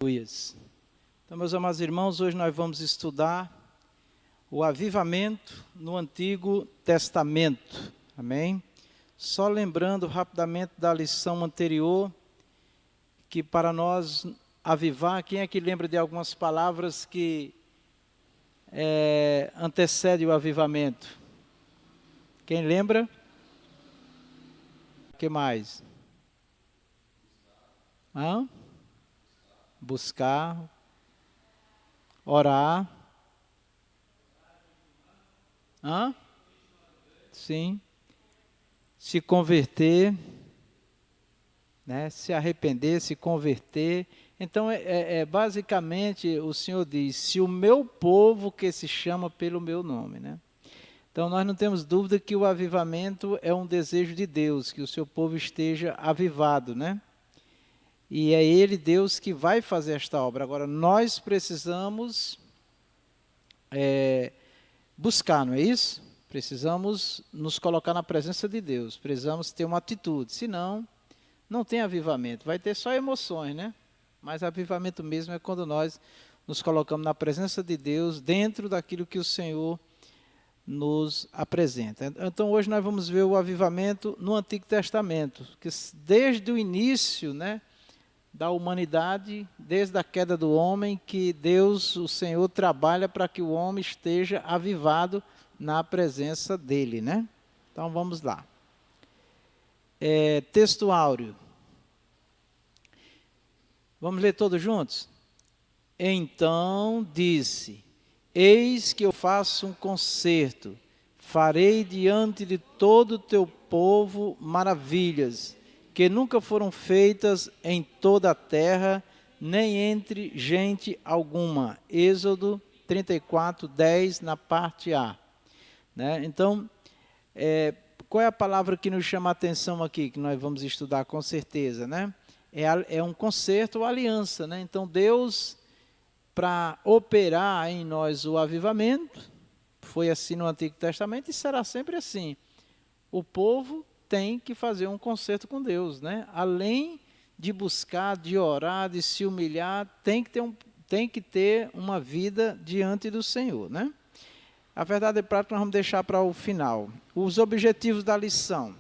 Aleluias. Então, meus amados irmãos, hoje nós vamos estudar o avivamento no Antigo Testamento. Amém? Só lembrando rapidamente da lição anterior, que para nós avivar, quem é que lembra de algumas palavras que antecedem o avivamento? Quem lembra? O que mais? Buscar, orar, sim, se converter, né? Se arrepender, se converter. Então, basicamente, o Senhor diz, se o meu povo que se chama pelo meu nome, né? Então, nós não temos dúvida que o avivamento é um desejo de Deus, que o seu povo esteja avivado, né? E é Ele, Deus, que vai fazer esta obra. Agora, nós precisamos buscar, não é isso? Precisamos nos colocar na presença de Deus. Precisamos ter uma atitude. Senão, não tem avivamento. Vai ter só emoções, né? Mas avivamento mesmo é quando nós nos colocamos na presença de Deus, dentro daquilo que o Senhor nos apresenta. Então, hoje nós vamos ver o avivamento no Antigo Testamento, que desde o início, né, da humanidade, desde a queda do homem, que Deus, o Senhor, trabalha para que o homem esteja avivado na presença dele, né? Então, vamos lá. Texto áureo. Vamos ler todos juntos? Então disse, eis que eu faço um concerto, farei diante de todo o teu povo maravilhas, que nunca foram feitas em toda a terra, nem entre gente alguma. Êxodo 34, 10, na parte A. Né? Então, qual é a palavra que nos chama a atenção aqui, que nós vamos estudar com certeza, né? É um concerto ou aliança, né? Então, Deus, para operar em nós o avivamento, foi assim no Antigo Testamento e será sempre assim. O povo tem que fazer um concerto com Deus, né? Além de buscar, de orar, de se humilhar, tem que ter uma vida diante do Senhor, né? A verdade é prática nós vamos deixar para o final. Os objetivos da lição.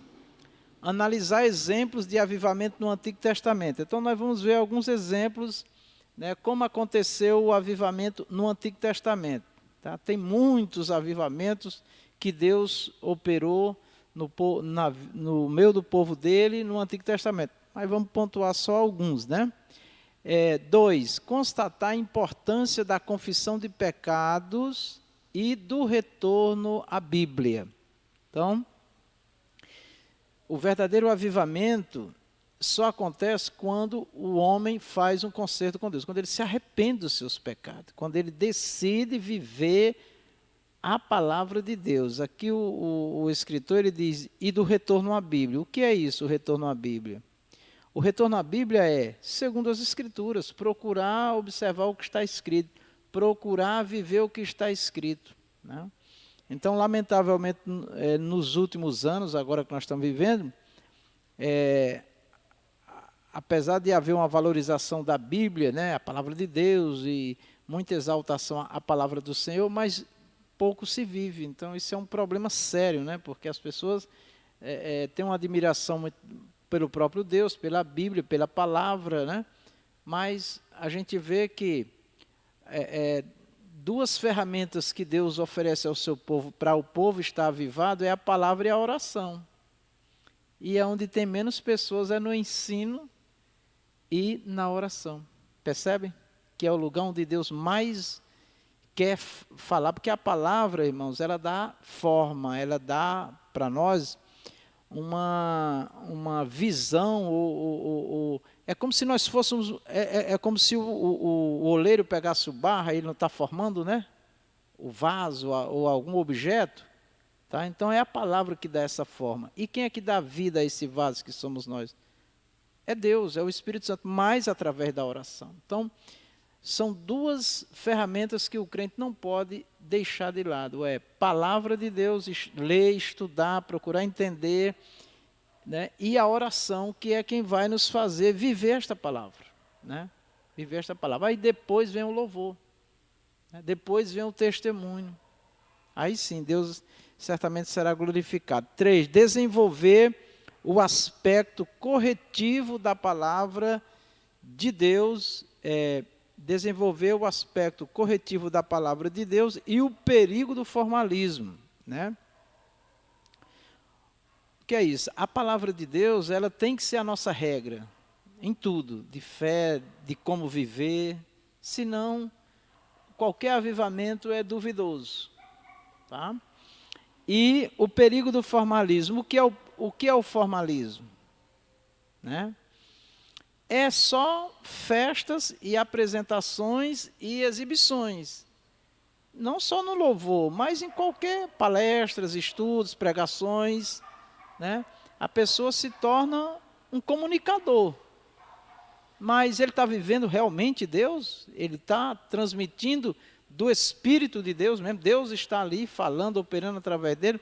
Analisar exemplos de avivamento no Antigo Testamento. Então nós vamos ver alguns exemplos, né, como aconteceu o avivamento no Antigo Testamento. Tá? Tem muitos avivamentos que Deus operou no meio do povo dele no Antigo Testamento. Mas vamos pontuar só alguns, né? 2. Constatar a importância da confissão de pecados e do retorno à Bíblia. Então, o verdadeiro avivamento só acontece quando o homem faz um concerto com Deus, quando ele se arrepende dos seus pecados, quando ele decide viver a palavra de Deus. Aqui o escritor ele diz, e do retorno à Bíblia. O que é isso, o retorno à Bíblia? O retorno à Bíblia é, segundo as Escrituras, procurar observar o que está escrito, procurar viver o que está escrito, né? Então, lamentavelmente, nos últimos anos, agora que nós estamos vivendo, apesar de haver uma valorização da Bíblia, né, a palavra de Deus, e muita exaltação à palavra do Senhor, mas pouco se vive. Então, isso é um problema sério, né, porque as pessoas têm uma admiração pelo próprio Deus, pela Bíblia, pela palavra, né, mas a gente vê que duas ferramentas que Deus oferece ao seu povo, para o povo estar avivado, é a palavra e a oração. E onde tem menos pessoas é no ensino e na oração. Percebe? Que é o lugar onde Deus mais quer falar, porque a palavra, irmãos, ela dá forma, ela dá para nós uma visão, é como se nós fôssemos, como se o oleiro pegasse o barro, ele não está formando, né? O vaso ou algum objeto, tá? Então é a palavra que dá essa forma. E quem é que dá vida a esse vaso que somos nós? É Deus, é o Espírito Santo, mais através da oração. Então, são duas ferramentas que o crente não pode deixar de lado. Palavra de Deus, ler, estudar, procurar entender, né? E a oração, que é quem vai nos fazer viver esta palavra, né? Viver esta palavra. Aí depois vem o louvor. Né? Depois vem o testemunho. Aí sim, Deus certamente será glorificado. 3, desenvolver o aspecto corretivo da palavra de Deus, desenvolver o aspecto corretivo da palavra de Deus e o perigo do formalismo, né? O que é isso? A palavra de Deus, ela tem que ser a nossa regra, em tudo, de fé, de como viver, senão qualquer avivamento é duvidoso, tá? E o perigo do formalismo, o que é o formalismo? Né? É só festas e apresentações e exibições. Não só no louvor, mas em qualquer palestras, estudos, pregações, né? A pessoa se torna um comunicador. Mas ele está vivendo realmente Deus? Ele está transmitindo do Espírito de Deus mesmo? Deus está ali falando, operando através dele?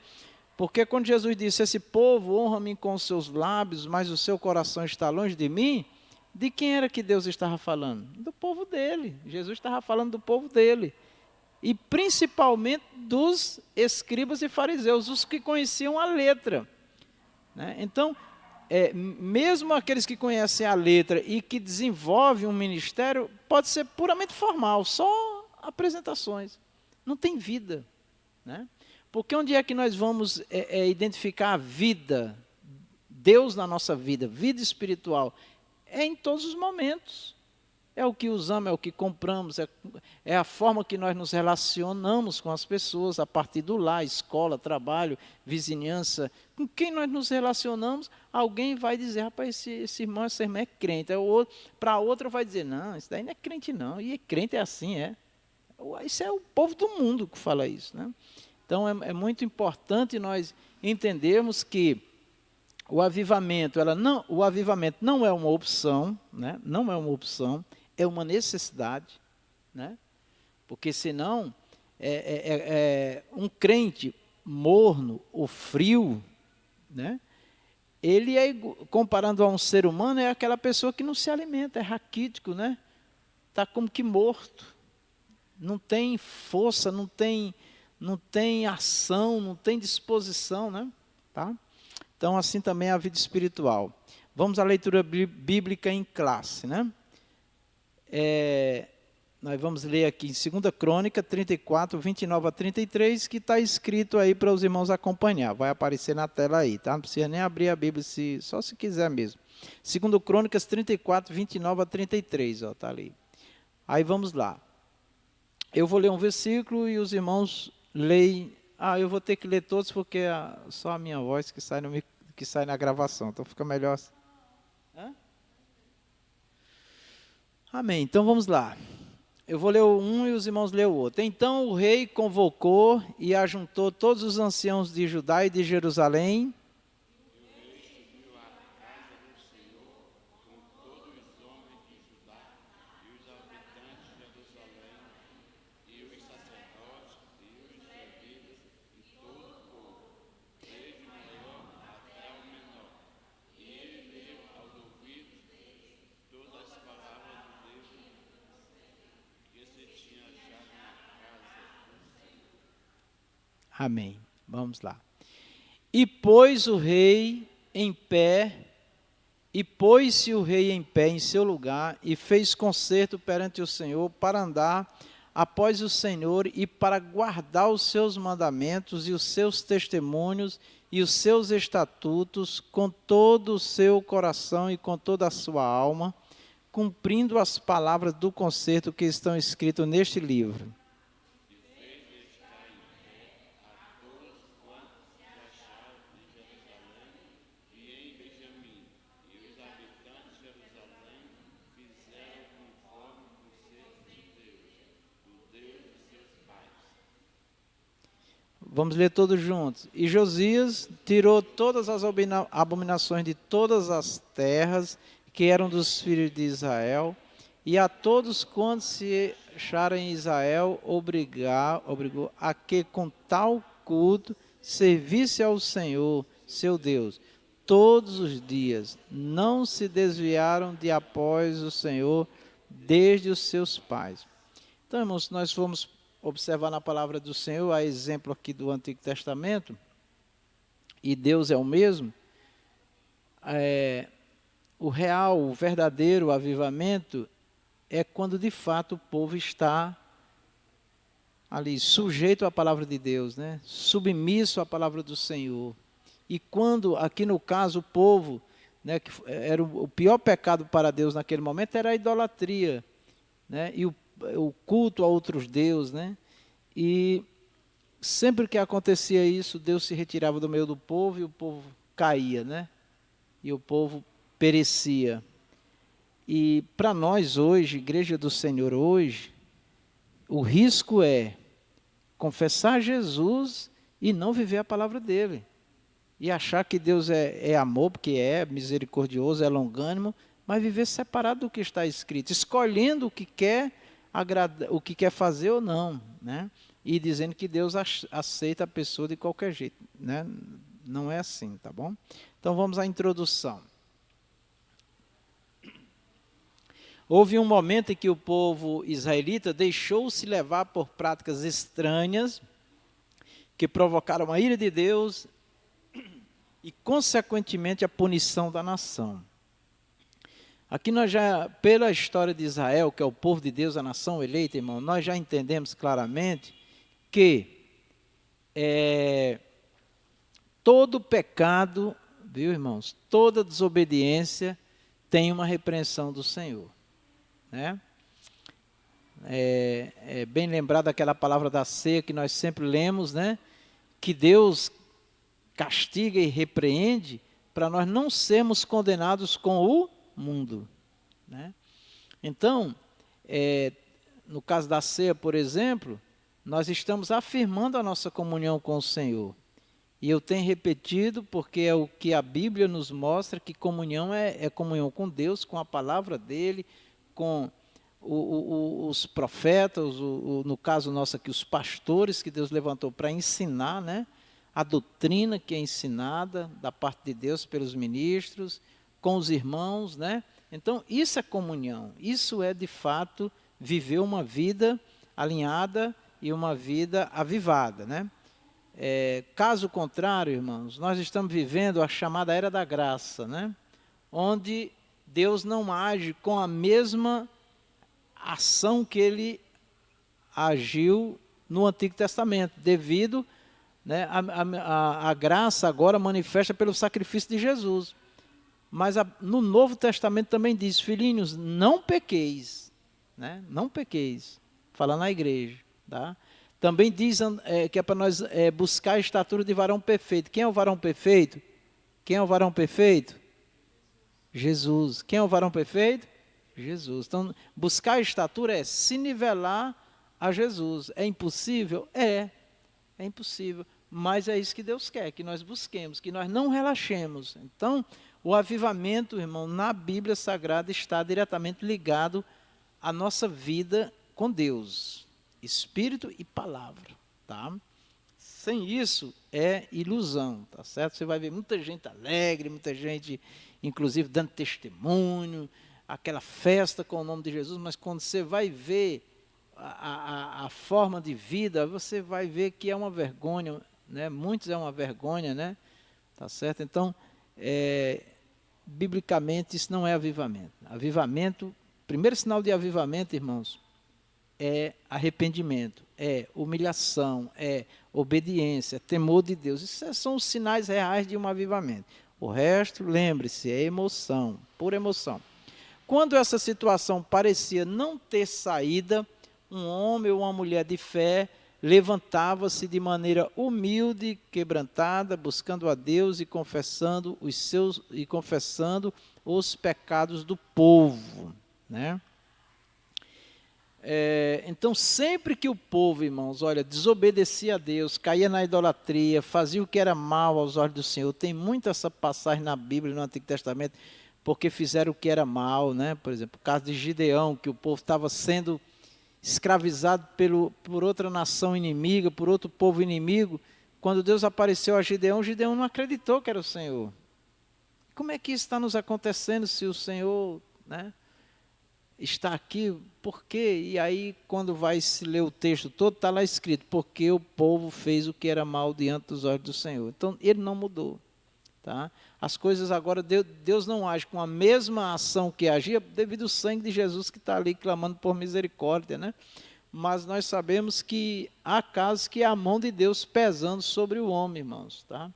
Porque quando Jesus disse, esse povo honra-me com os seus lábios, mas o seu coração está longe de mim, de quem era que Deus estava falando? Do povo dele. Jesus estava falando do povo dele. E principalmente dos escribas e fariseus, os que conheciam a letra. Né? Então, mesmo aqueles que conhecem a letra e que desenvolvem um ministério, pode ser puramente formal, só apresentações. Não tem vida. Né? Porque onde é que nós vamos identificar a vida, Deus na nossa vida, vida espiritual? É em todos os momentos. É o que usamos, é o que compramos, é a forma que nós nos relacionamos com as pessoas, a partir do lar, escola, trabalho, vizinhança. Com quem nós nos relacionamos, alguém vai dizer, rapaz, esse irmão, essa irmã é crente. Para outra vai dizer, não, isso daí não é crente não. E crente é assim, é. Isso é o povo do mundo que fala isso, né? Então, é muito importante nós entendermos que o avivamento não é uma opção, né? Não é uma opção, é uma necessidade, né? Porque senão, um crente morno ou frio, né? Ele comparando a um ser humano, é aquela pessoa que não se alimenta, é raquítico, né? Está como que morto, não tem força, não tem ação, não tem disposição, né? Tá? Então, assim também é a vida espiritual. Vamos à leitura bíblica em classe, né? Nós vamos ler aqui em 2 Crônica 34, 29 a 33, que está escrito aí para os irmãos acompanhar. Vai aparecer na tela aí, tá? Não precisa nem abrir a Bíblia, só se quiser mesmo. 2 Crônicas 34, 29 a 33, ó, tá ali. Aí vamos lá. Eu vou ler um versículo e os irmãos leem. Eu vou ter que ler todos porque só a minha voz que sai na gravação, então fica melhor assim. Amém, então vamos lá. Eu vou ler um e os irmãos lêem o outro. Então o rei convocou e ajuntou todos os anciãos de Judá e de Jerusalém. Amém. Vamos lá. E pôs-se o rei em pé em seu lugar, e fez concerto perante o Senhor para andar após o Senhor e para guardar os seus mandamentos e os seus testemunhos e os seus estatutos com todo o seu coração e com toda a sua alma, cumprindo as palavras do concerto que estão escritas neste livro. Vamos ler todos juntos. E Josias tirou todas as abominações de todas as terras que eram dos filhos de Israel, e a todos quantos se acharem em Israel, obrigou a que com tal culto servisse ao Senhor, seu Deus, todos os dias. Não se desviaram de após o Senhor desde os seus pais. Então, irmãos, nós vamos observar na palavra do Senhor, a exemplo aqui do Antigo Testamento, e Deus é o mesmo, o real, o verdadeiro avivamento é quando de fato o povo está ali sujeito à palavra de Deus, né? Submisso à palavra do Senhor. E quando, aqui no caso, o povo, né, que era o pior pecado para Deus naquele momento, era a idolatria, né? E o culto a outros deuses, né? E sempre que acontecia isso, Deus se retirava do meio do povo e o povo caía, né? E o povo perecia. E para nós hoje, Igreja do Senhor hoje, o risco é confessar Jesus e não viver a palavra dele. E achar que Deus é amor, porque é misericordioso, é longânimo, mas viver separado do que está escrito, escolhendo o que quer o que quer fazer ou não, né? E dizendo que Deus aceita a pessoa de qualquer jeito, né? Não é assim, tá bom? Então vamos à introdução. Houve um momento em que o povo israelita deixou-se levar por práticas estranhas que provocaram a ira de Deus e, consequentemente, a punição da nação. Aqui nós já, pela história de Israel, que é o povo de Deus, a nação eleita, irmão, nós já entendemos claramente que todo pecado, viu, irmãos, toda desobediência tem uma repreensão do Senhor, né? É bem lembrado aquela palavra da ceia que nós sempre lemos, né? Que Deus castiga e repreende para nós não sermos condenados com o mundo, né? Então, no caso da ceia, por exemplo, nós estamos afirmando a nossa comunhão com o Senhor. E eu tenho repetido, porque é o que a Bíblia nos mostra, que comunhão é comunhão com Deus, com a palavra dele, com os profetas, no caso nosso aqui, os pastores que Deus levantou para ensinar, né? A doutrina que é ensinada da parte de Deus pelos ministros, com os irmãos, né? Então, isso é comunhão, isso é de fato viver uma vida alinhada e uma vida avivada, né? Caso contrário, irmãos, nós estamos vivendo a chamada era da graça, né? Onde Deus não age com a mesma ação que ele agiu no Antigo Testamento, devido, né, a graça agora manifesta pelo sacrifício de Jesus. Mas no Novo Testamento também diz, filhinhos, não pequeis, né? Não pequeis, falando na igreja, tá? Também diz que é para nós buscar a estatura de varão perfeito. Quem é o varão perfeito? Quem é o varão perfeito? Jesus. Quem é o varão perfeito? Jesus. Então, buscar a estatura é se nivelar a Jesus. É impossível? É impossível. Mas é isso que Deus quer, que nós busquemos, que nós não relaxemos. Então, o avivamento, irmão, na Bíblia Sagrada está diretamente ligado à nossa vida com Deus. Espírito e palavra, tá? Sem isso é ilusão, tá certo? Você vai ver muita gente alegre, muita gente, inclusive, dando testemunho, aquela festa com o nome de Jesus, mas quando você vai ver a forma de vida, você vai ver que é uma vergonha, né? Muitos é uma vergonha, né? Tá certo? Então, biblicamente, isso não é avivamento. Avivamento, primeiro sinal de avivamento, irmãos, é arrependimento, é humilhação, é obediência, é temor de Deus. Isso são os sinais reais de um avivamento. O resto, lembre-se, é emoção, pura emoção. Quando essa situação parecia não ter saída, um homem ou uma mulher de fé levantava-se de maneira humilde, quebrantada, buscando a Deus e confessando os pecados do povo, né? Então, sempre que o povo, irmãos, desobedecia a Deus, caía na idolatria, fazia o que era mal aos olhos do Senhor. Tem muita essa passagem na Bíblia, no Antigo Testamento, porque fizeram o que era mal, né? Por exemplo, o caso de Gideão, que o povo estava sendo escravizado por outra nação inimiga, por outro povo inimigo. Quando Deus apareceu a Gideão, Gideão não acreditou que era o Senhor. Como é que isso está nos acontecendo se o Senhor, né, está aqui, por quê? E aí, quando vai se ler o texto todo, está lá escrito, porque o povo fez o que era mal diante dos olhos do Senhor. Então, ele não mudou. Tá? As coisas agora, Deus não age com a mesma ação que agia, devido ao sangue de Jesus que está ali clamando por misericórdia, né? Mas nós sabemos que há casos que é a mão de Deus pesando sobre o homem, irmãos, tá?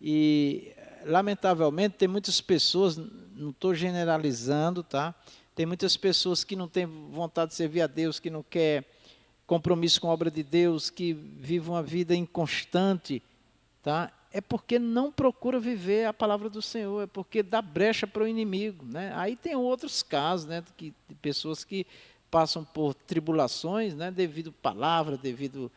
E, lamentavelmente, tem muitas pessoas, não estou generalizando, tá? Tem muitas pessoas que não têm vontade de servir a Deus, que não quer compromisso com a obra de Deus, que vivem uma vida inconstante, tá? É porque não procura viver a palavra do Senhor, é porque dá brecha para o inimigo, né? Aí tem outros casos, né, de pessoas que passam por tribulações, né, devido à palavra, devido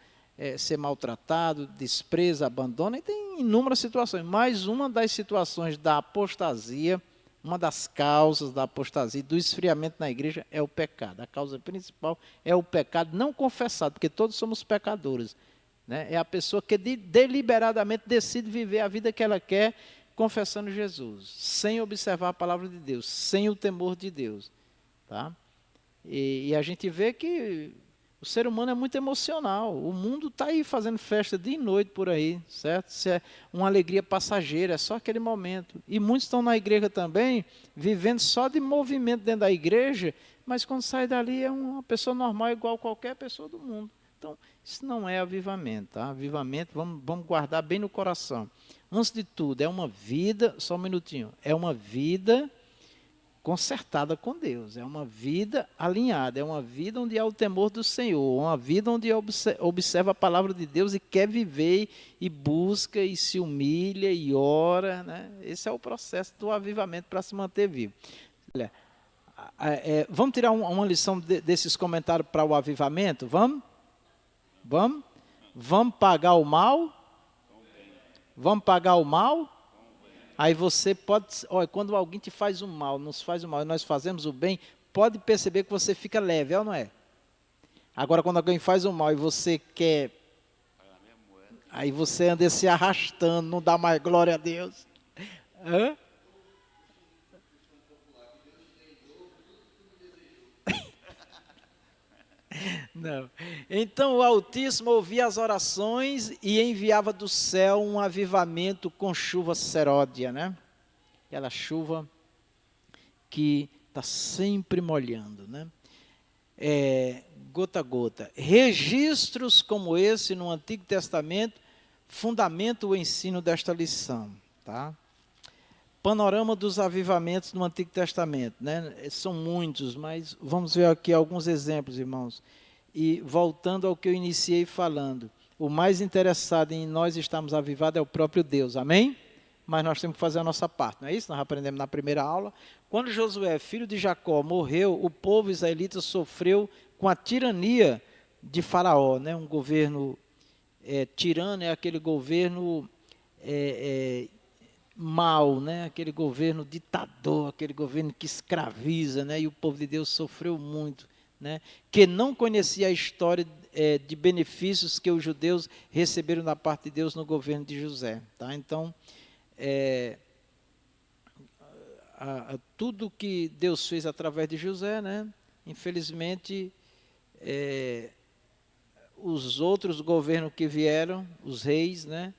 ser maltratado, desprezo, abandono, e tem inúmeras situações. Mas uma das situações da apostasia, uma das causas da apostasia, do esfriamento na igreja, é o pecado. A causa principal é o pecado não confessado, porque todos somos pecadores. Né? É a pessoa que deliberadamente decide viver a vida que ela quer, confessando Jesus, sem observar a palavra de Deus, sem o temor de Deus. Tá? E a gente vê que o ser humano é muito emocional. O mundo está aí fazendo festa dia e noite por aí, certo? Isso é uma alegria passageira, é só aquele momento. E muitos estão na igreja também, vivendo só de movimento dentro da igreja, mas quando sai dali é uma pessoa normal, igual qualquer pessoa do mundo. Então, isso não é avivamento, tá? Avivamento, vamos guardar bem no coração. Antes de tudo, é uma vida, só um minutinho, é uma vida consertada com Deus, é uma vida alinhada, é uma vida onde há o temor do Senhor, uma vida onde observa a palavra de Deus e quer viver, e busca, e se humilha, e ora, né? Esse é o processo do avivamento para se manter vivo. Olha, vamos tirar uma lição desses comentários para o avivamento? Vamos? Vamos? Vamos pagar o mal? Vamos pagar o mal? Aí você pode, olha, quando alguém te faz o mal, nos faz o mal, e nós fazemos o bem, pode perceber que você fica leve, é ou não é? Agora, quando alguém faz o mal e você quer, aí você anda se arrastando, não dá mais glória a Deus. Hã? Não. Então o Altíssimo ouvia as orações e enviava do céu um avivamento com chuva seródia, né? Aquela chuva que está sempre molhando, né? Gota a gota. Registros como esse no Antigo Testamento fundamentam o ensino desta lição, tá? Panorama dos avivamentos no Antigo Testamento, né? São muitos, mas vamos ver aqui alguns exemplos, irmãos. E voltando ao que eu iniciei falando, o mais interessado em nós estarmos avivados é o próprio Deus, amém? Mas nós temos que fazer a nossa parte, não é isso? Nós aprendemos na primeira aula. Quando Josué, filho de Jacó, morreu, o povo israelita sofreu com a tirania de Faraó, né? Um governo tirano, é aquele governo mau, né? Aquele governo ditador, aquele governo que escraviza, né? E o povo de Deus sofreu muito, né? Que não conhecia a história de benefícios que os judeus receberam da parte de Deus no governo de José, tá? Então, tudo que Deus fez através de José, né? Infelizmente, os outros governos que vieram, os reis, né?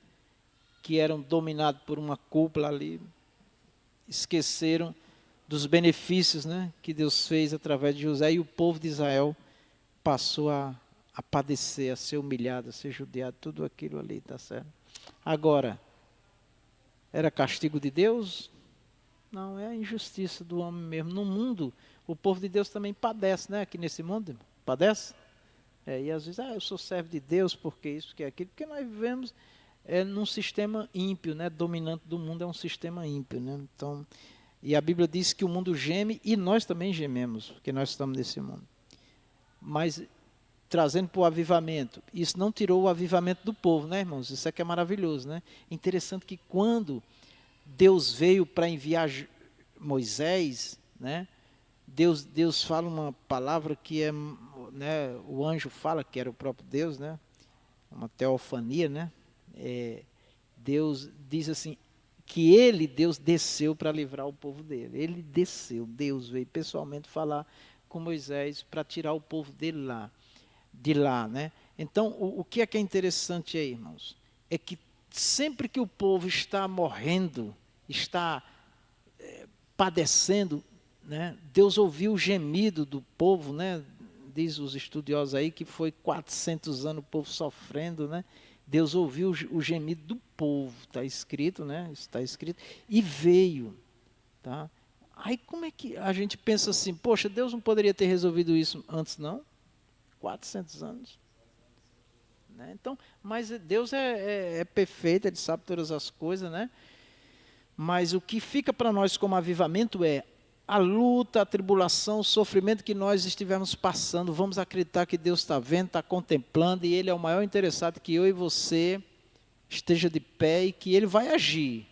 Que eram dominados por uma cúpula ali, esqueceram dos benefícios, né, que Deus fez através de José, e o povo de Israel passou a padecer, a ser humilhado, a ser judiado, tudo aquilo ali, tá certo? Agora, era castigo de Deus? Não, é a injustiça do homem mesmo. No mundo, o povo de Deus também padece, né, aqui nesse mundo, padece? E às vezes, eu sou servo de Deus, porque isso, porque aquilo, porque nós vivemos num sistema ímpio, né? Dominante do mundo é um sistema ímpio, né? Então, e a Bíblia diz que o mundo geme e nós também gememos, porque nós estamos nesse mundo. Mas, trazendo para o avivamento, isso não tirou o avivamento do povo, né, irmãos? Isso aqui é maravilhoso, né? Interessante que quando Deus veio para enviar Moisés, né? Deus fala uma palavra que né, o anjo fala que era o próprio Deus, né? Uma teofania, né? Deus diz assim, que Deus desceu para livrar o povo dele. Ele desceu, Deus veio pessoalmente falar com Moisés para tirar o povo de lá, né? Então, o que é interessante aí, irmãos? É que sempre que o povo está morrendo, está padecendo, né? Deus ouviu o gemido do povo, né? Diz os estudiosos aí que foi 400 anos o povo sofrendo, né? Deus ouviu o gemido do povo, está escrito, né? Está escrito, e veio, tá? Aí como é que a gente pensa assim, poxa, Deus não poderia ter resolvido isso antes, não? 400 anos. Né? Então, mas Deus é perfeito, Ele sabe todas as coisas, né? Mas o que fica para nós como avivamento é a luta, a tribulação, o sofrimento que nós estivermos passando. Vamos acreditar que Deus está vendo, está contemplando, e Ele é o maior interessado que eu e você esteja de pé e que Ele vai agir.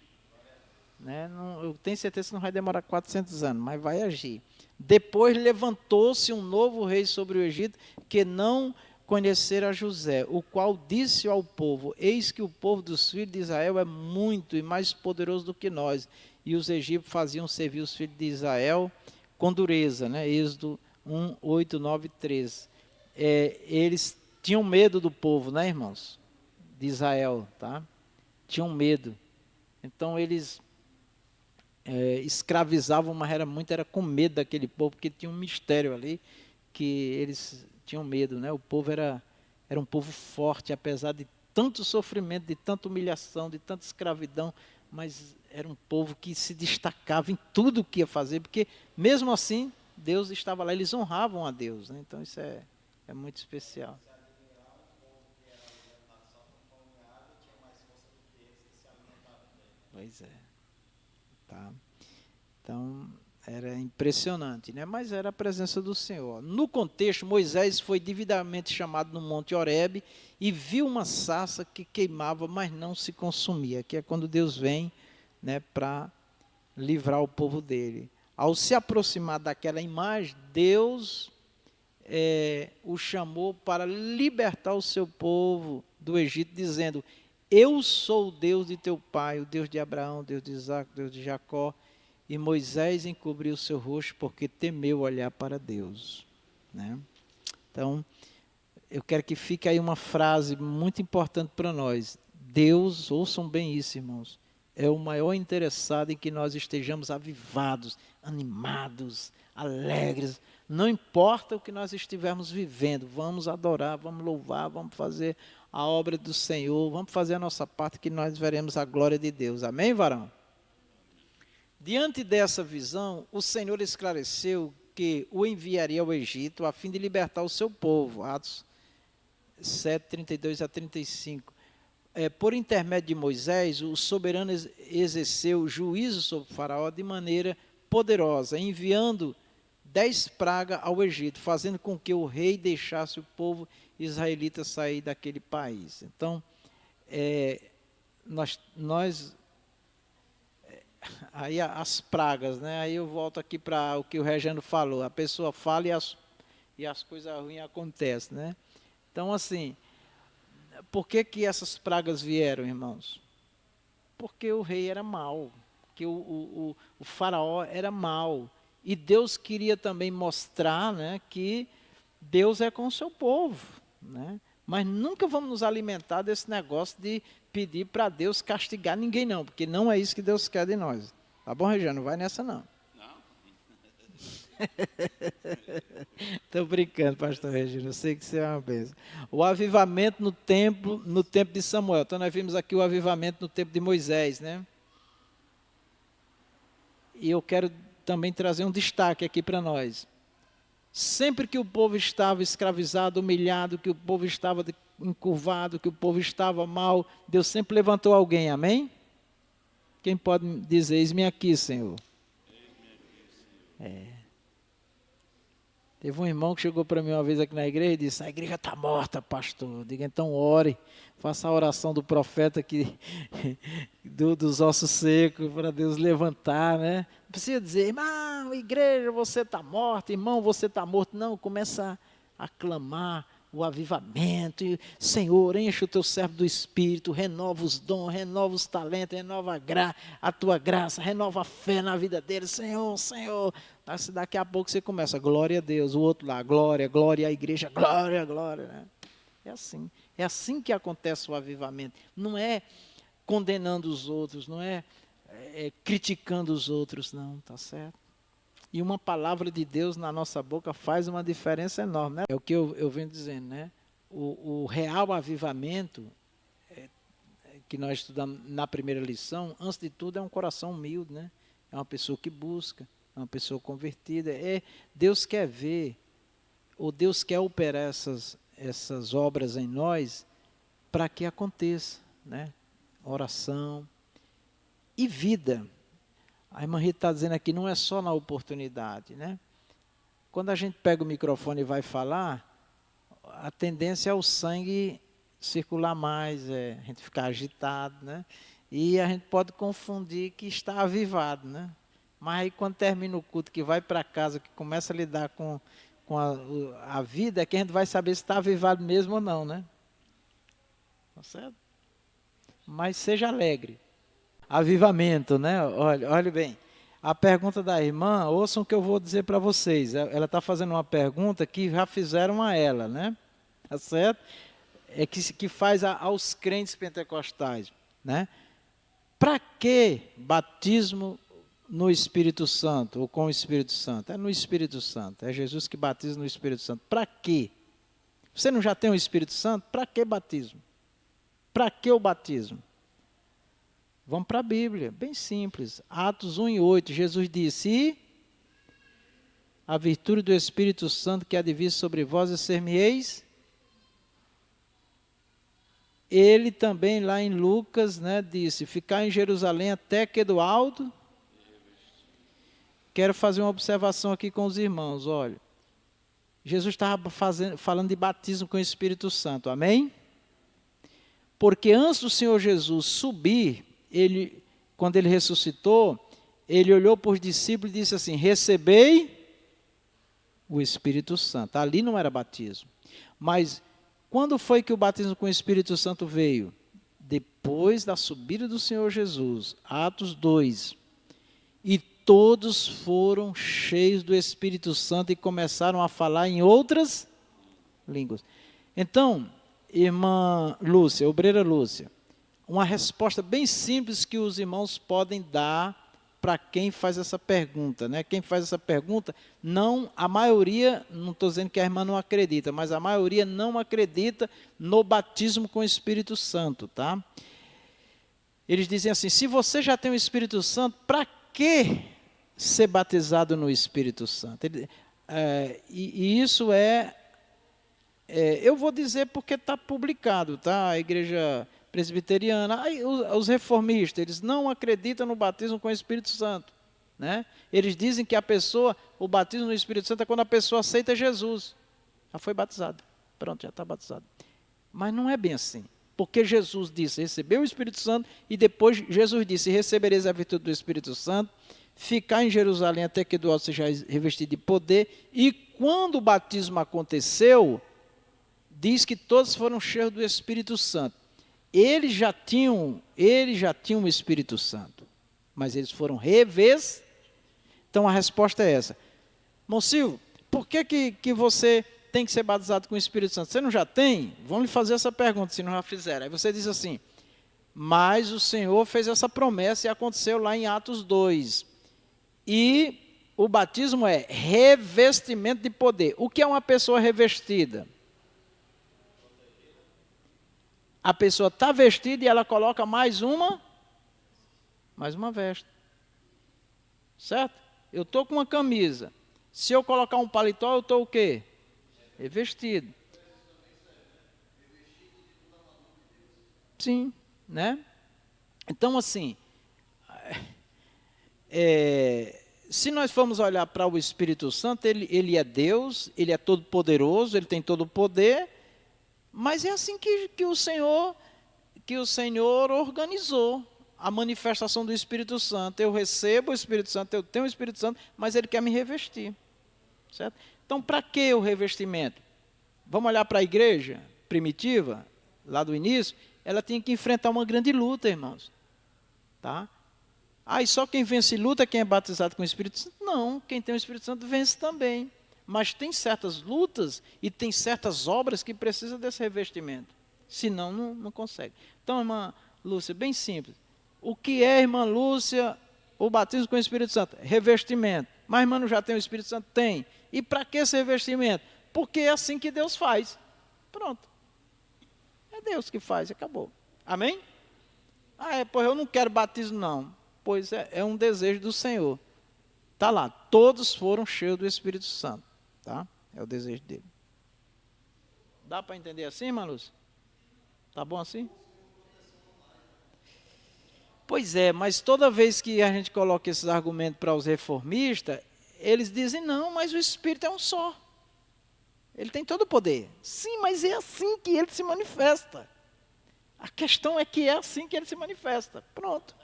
Né? Não, eu tenho certeza que não vai demorar 400 anos, mas vai agir. Depois levantou-se um novo rei sobre o Egito, que não conhecera José, o qual disse ao povo: eis que o povo dos filhos de Israel é muito e mais poderoso do que nós. E os egípcios faziam servir os filhos de Israel com dureza, né? Êxodo 1, 8, 9 e 13. Eles tinham medo do povo, né, irmãos? De Israel, tá? Tinham medo. Então eles escravizavam, mas era com medo daquele povo, porque tinha um mistério ali que eles tinham medo, né? O povo era um povo forte, apesar de tanto sofrimento, de tanta humilhação, de tanta escravidão, mas era um povo que se destacava em tudo o que ia fazer, porque mesmo assim Deus estava lá, eles honravam a Deus, né? Então isso é muito especial. Pois é, tá? Então, era impressionante, né? Mas era a presença do Senhor. No contexto, Moisés foi devidamente chamado no Monte Horebe e viu uma sarça que queimava, mas não se consumia, que é quando Deus vem, né, para livrar o povo dele. Ao se aproximar daquela imagem, Deus o chamou para libertar o seu povo do Egito, dizendo: eu sou o Deus de teu pai, o Deus de Abraão, o Deus de Isaac, o Deus de Jacó. E Moisés encobriu o seu rosto porque temeu olhar para Deus. Né? Então, eu quero que fique aí uma frase muito importante para nós. Deus, ouçam bem isso, irmãos, é o maior interessado em que nós estejamos avivados, animados, alegres. Não importa o que nós estivermos vivendo, vamos adorar, vamos louvar, vamos fazer a obra do Senhor, vamos fazer a nossa parte que nós veremos a glória de Deus. Amém, varão? Diante dessa visão, o Senhor esclareceu que o enviaria ao Egito a fim de libertar o seu povo. Atos 7, 32 a 35. Por intermédio de Moisés, o soberano exerceu juízo sobre o faraó de maneira poderosa, enviando 10 pragas ao Egito, fazendo com que o rei deixasse o povo israelita sair daquele país. Então, aí as pragas, né? Aí eu volto aqui para o que o Regiano falou. A pessoa fala e as coisas ruins acontecem, né? Então, assim, por que essas pragas vieram, irmãos? Porque o rei era mau, porque o faraó era mau. E Deus queria também mostrar, né, que Deus é com o seu povo, né? Mas nunca vamos nos alimentar desse negócio de pedir para Deus castigar ninguém, não, porque não é isso que Deus quer de nós. Tá bom, Regiano? Não vai nessa, não. Estou brincando, pastor Regina, eu sei que você é uma bênção. O avivamento no tempo de Samuel. Então nós vimos aqui o avivamento no tempo de Moisés, né? E eu quero também trazer um destaque aqui para nós. Sempre que o povo estava escravizado, humilhado, que o povo estava encurvado, que o povo estava mal, Deus sempre levantou alguém, amém? Quem pode dizer, eis-me aqui, Senhor? Teve um irmão que chegou para mim uma vez aqui na igreja e disse: a igreja está morta, pastor. Eu digo: então ore, faça a oração do profeta aqui, dos ossos secos, para Deus levantar, né? Não precisa dizer: irmão, igreja, você está morta, irmão, você está morto. Não, começa a clamar, o avivamento, e, Senhor, enche o teu servo do Espírito, renova os dons, renova os talentos, renova a tua graça, renova a fé na vida dele, Senhor, Senhor. Daqui a pouco você começa, glória a Deus, o outro lá, glória, glória à igreja, glória, glória. Né? É assim que acontece o avivamento. Não é condenando os outros, não é criticando os outros, não, tá certo? E uma palavra de Deus na nossa boca faz uma diferença enorme, né? É o que eu venho dizendo, né? O real avivamento, que nós estudamos na primeira lição, antes de tudo é um coração humilde, né? É uma pessoa que busca, é uma pessoa convertida. Deus quer ver, ou Deus quer operar essas obras em nós para que aconteça, né? Oração e vida. A irmã Rita está dizendo aqui, não é só na oportunidade, né? Quando a gente pega o microfone e vai falar, a tendência é o sangue circular mais, a gente ficar agitado, né? E a gente pode confundir que está avivado, né? Mas aí quando termina o culto, que vai para casa, que começa a lidar com a vida, é que a gente vai saber se está avivado mesmo ou não, né? Tá certo? Mas seja alegre. Avivamento, né? Olha bem, a pergunta da irmã, ouçam o que eu vou dizer para vocês. Ela está fazendo uma pergunta que já fizeram a ela, né? Tá certo? Que faz aos crentes pentecostais, né? Para que batismo no Espírito Santo, ou com o Espírito Santo? É no Espírito Santo, é Jesus que batiza no Espírito Santo. Para quê? Você não já tem o Espírito Santo? Para que batismo? Para que o batismo? Vamos para a Bíblia, bem simples. Atos 1:8, Jesus disse, e a virtude do Espírito Santo que há de vir sobre vós e ser-me-eis. Ele também lá em Lucas, né, disse, ficar em Jerusalém até que do alto. Quero fazer uma observação aqui com os irmãos, olha. Jesus estava falando de batismo com o Espírito Santo, amém? Porque antes do Senhor Jesus subir, quando ele ressuscitou, ele olhou para os discípulos e disse assim, recebei o Espírito Santo. Ali não era batismo. Mas quando foi que o batismo com o Espírito Santo veio? Depois da subida do Senhor Jesus, Atos 2. E todos foram cheios do Espírito Santo e começaram a falar em outras línguas. Então, irmã Lúcia, obreira Lúcia, uma resposta bem simples que os irmãos podem dar para quem faz essa pergunta, né? Quem faz essa pergunta, a maioria, não estou dizendo que a irmã não acredita, mas a maioria não acredita no batismo com o Espírito Santo, tá? Eles dizem assim, se você já tem o Espírito Santo, para que ser batizado no Espírito Santo? E isso eu vou dizer porque está publicado, tá? A igreja presbiteriana, os reformistas, eles não acreditam no batismo com o Espírito Santo, né? Eles dizem que o batismo no Espírito Santo é quando a pessoa aceita Jesus, já foi batizado, pronto, já está batizado. Mas não é bem assim, porque Jesus disse, recebeu o Espírito Santo, e depois Jesus disse, recebereis a virtude do Espírito Santo, ficar em Jerusalém até que do alto seja revestido de poder, e quando o batismo aconteceu, diz que todos foram cheios do Espírito Santo. Eles já tinham o Espírito Santo, mas eles foram revestidos. Então a resposta é essa. Irmão Silvio, por que você tem que ser batizado com o Espírito Santo? Você não já tem? Vamos lhe fazer essa pergunta, se não já fizeram. Aí você diz assim, mas o Senhor fez essa promessa e aconteceu lá em Atos 2. E o batismo é revestimento de poder. O que é uma pessoa revestida? A pessoa está vestida e ela coloca mais uma veste. Certo? Eu estou com uma camisa. Se eu colocar um paletó, eu estou o quê? Revestido. Sim, né? Então, assim, se nós formos olhar para o Espírito Santo, ele é Deus, ele é todo poderoso, ele tem todo o poder, mas é assim que o Senhor organizou a manifestação do Espírito Santo. Eu recebo o Espírito Santo, eu tenho o Espírito Santo, mas ele quer me revestir. Certo? Então, para que o revestimento? Vamos olhar para a igreja primitiva, lá do início, ela tinha que enfrentar uma grande luta, irmãos. Tá? E só quem vence luta é quem é batizado com o Espírito Santo? Não, quem tem o Espírito Santo vence também. Mas tem certas lutas e tem certas obras que precisam desse revestimento. Senão, não consegue. Então, irmã Lúcia, bem simples. O que é, irmã Lúcia, o batismo com o Espírito Santo? Revestimento. Mas, irmã, não já tem o Espírito Santo? Tem. E para que esse revestimento? Porque é assim que Deus faz. Pronto. É Deus que faz, acabou. Amém? Pois eu não quero batismo, não. Pois é um desejo do Senhor. Está lá, todos foram cheios do Espírito Santo. Tá? É o desejo dele. Dá para entender assim, irmã Lúcia? Tá bom assim? Pois é, mas toda vez que a gente coloca esses argumentos para os reformistas, eles dizem, não, mas o Espírito é um só. Ele tem todo o poder. Sim, mas é assim que ele se manifesta. A questão é que é assim que ele se manifesta. Pronto.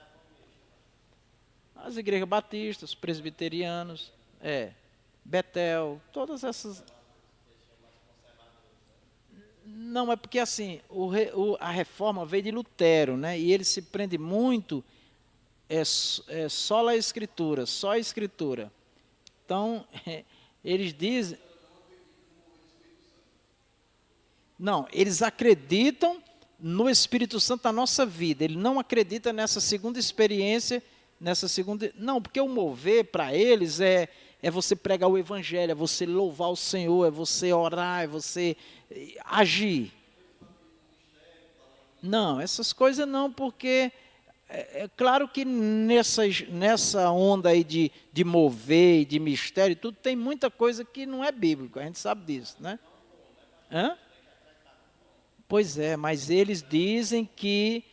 As igrejas batistas, os presbiterianos, Betel, todas essas... Não, é porque assim, a reforma veio de Lutero, né? E ele se prende muito, só a escritura, só a escritura. Então, eles dizem... Não, eles acreditam no Espírito Santo na nossa vida. Ele não acredita nessa segunda experiência, Não, porque o mover para eles é você pregar o Evangelho, é você louvar o Senhor, é você orar, é você agir. Não, essas coisas não, porque é claro que nessa onda aí de mover e de mistério, tudo tem muita coisa que não é bíblico, a gente sabe disso, né? Hã? Pois é, mas eles dizem que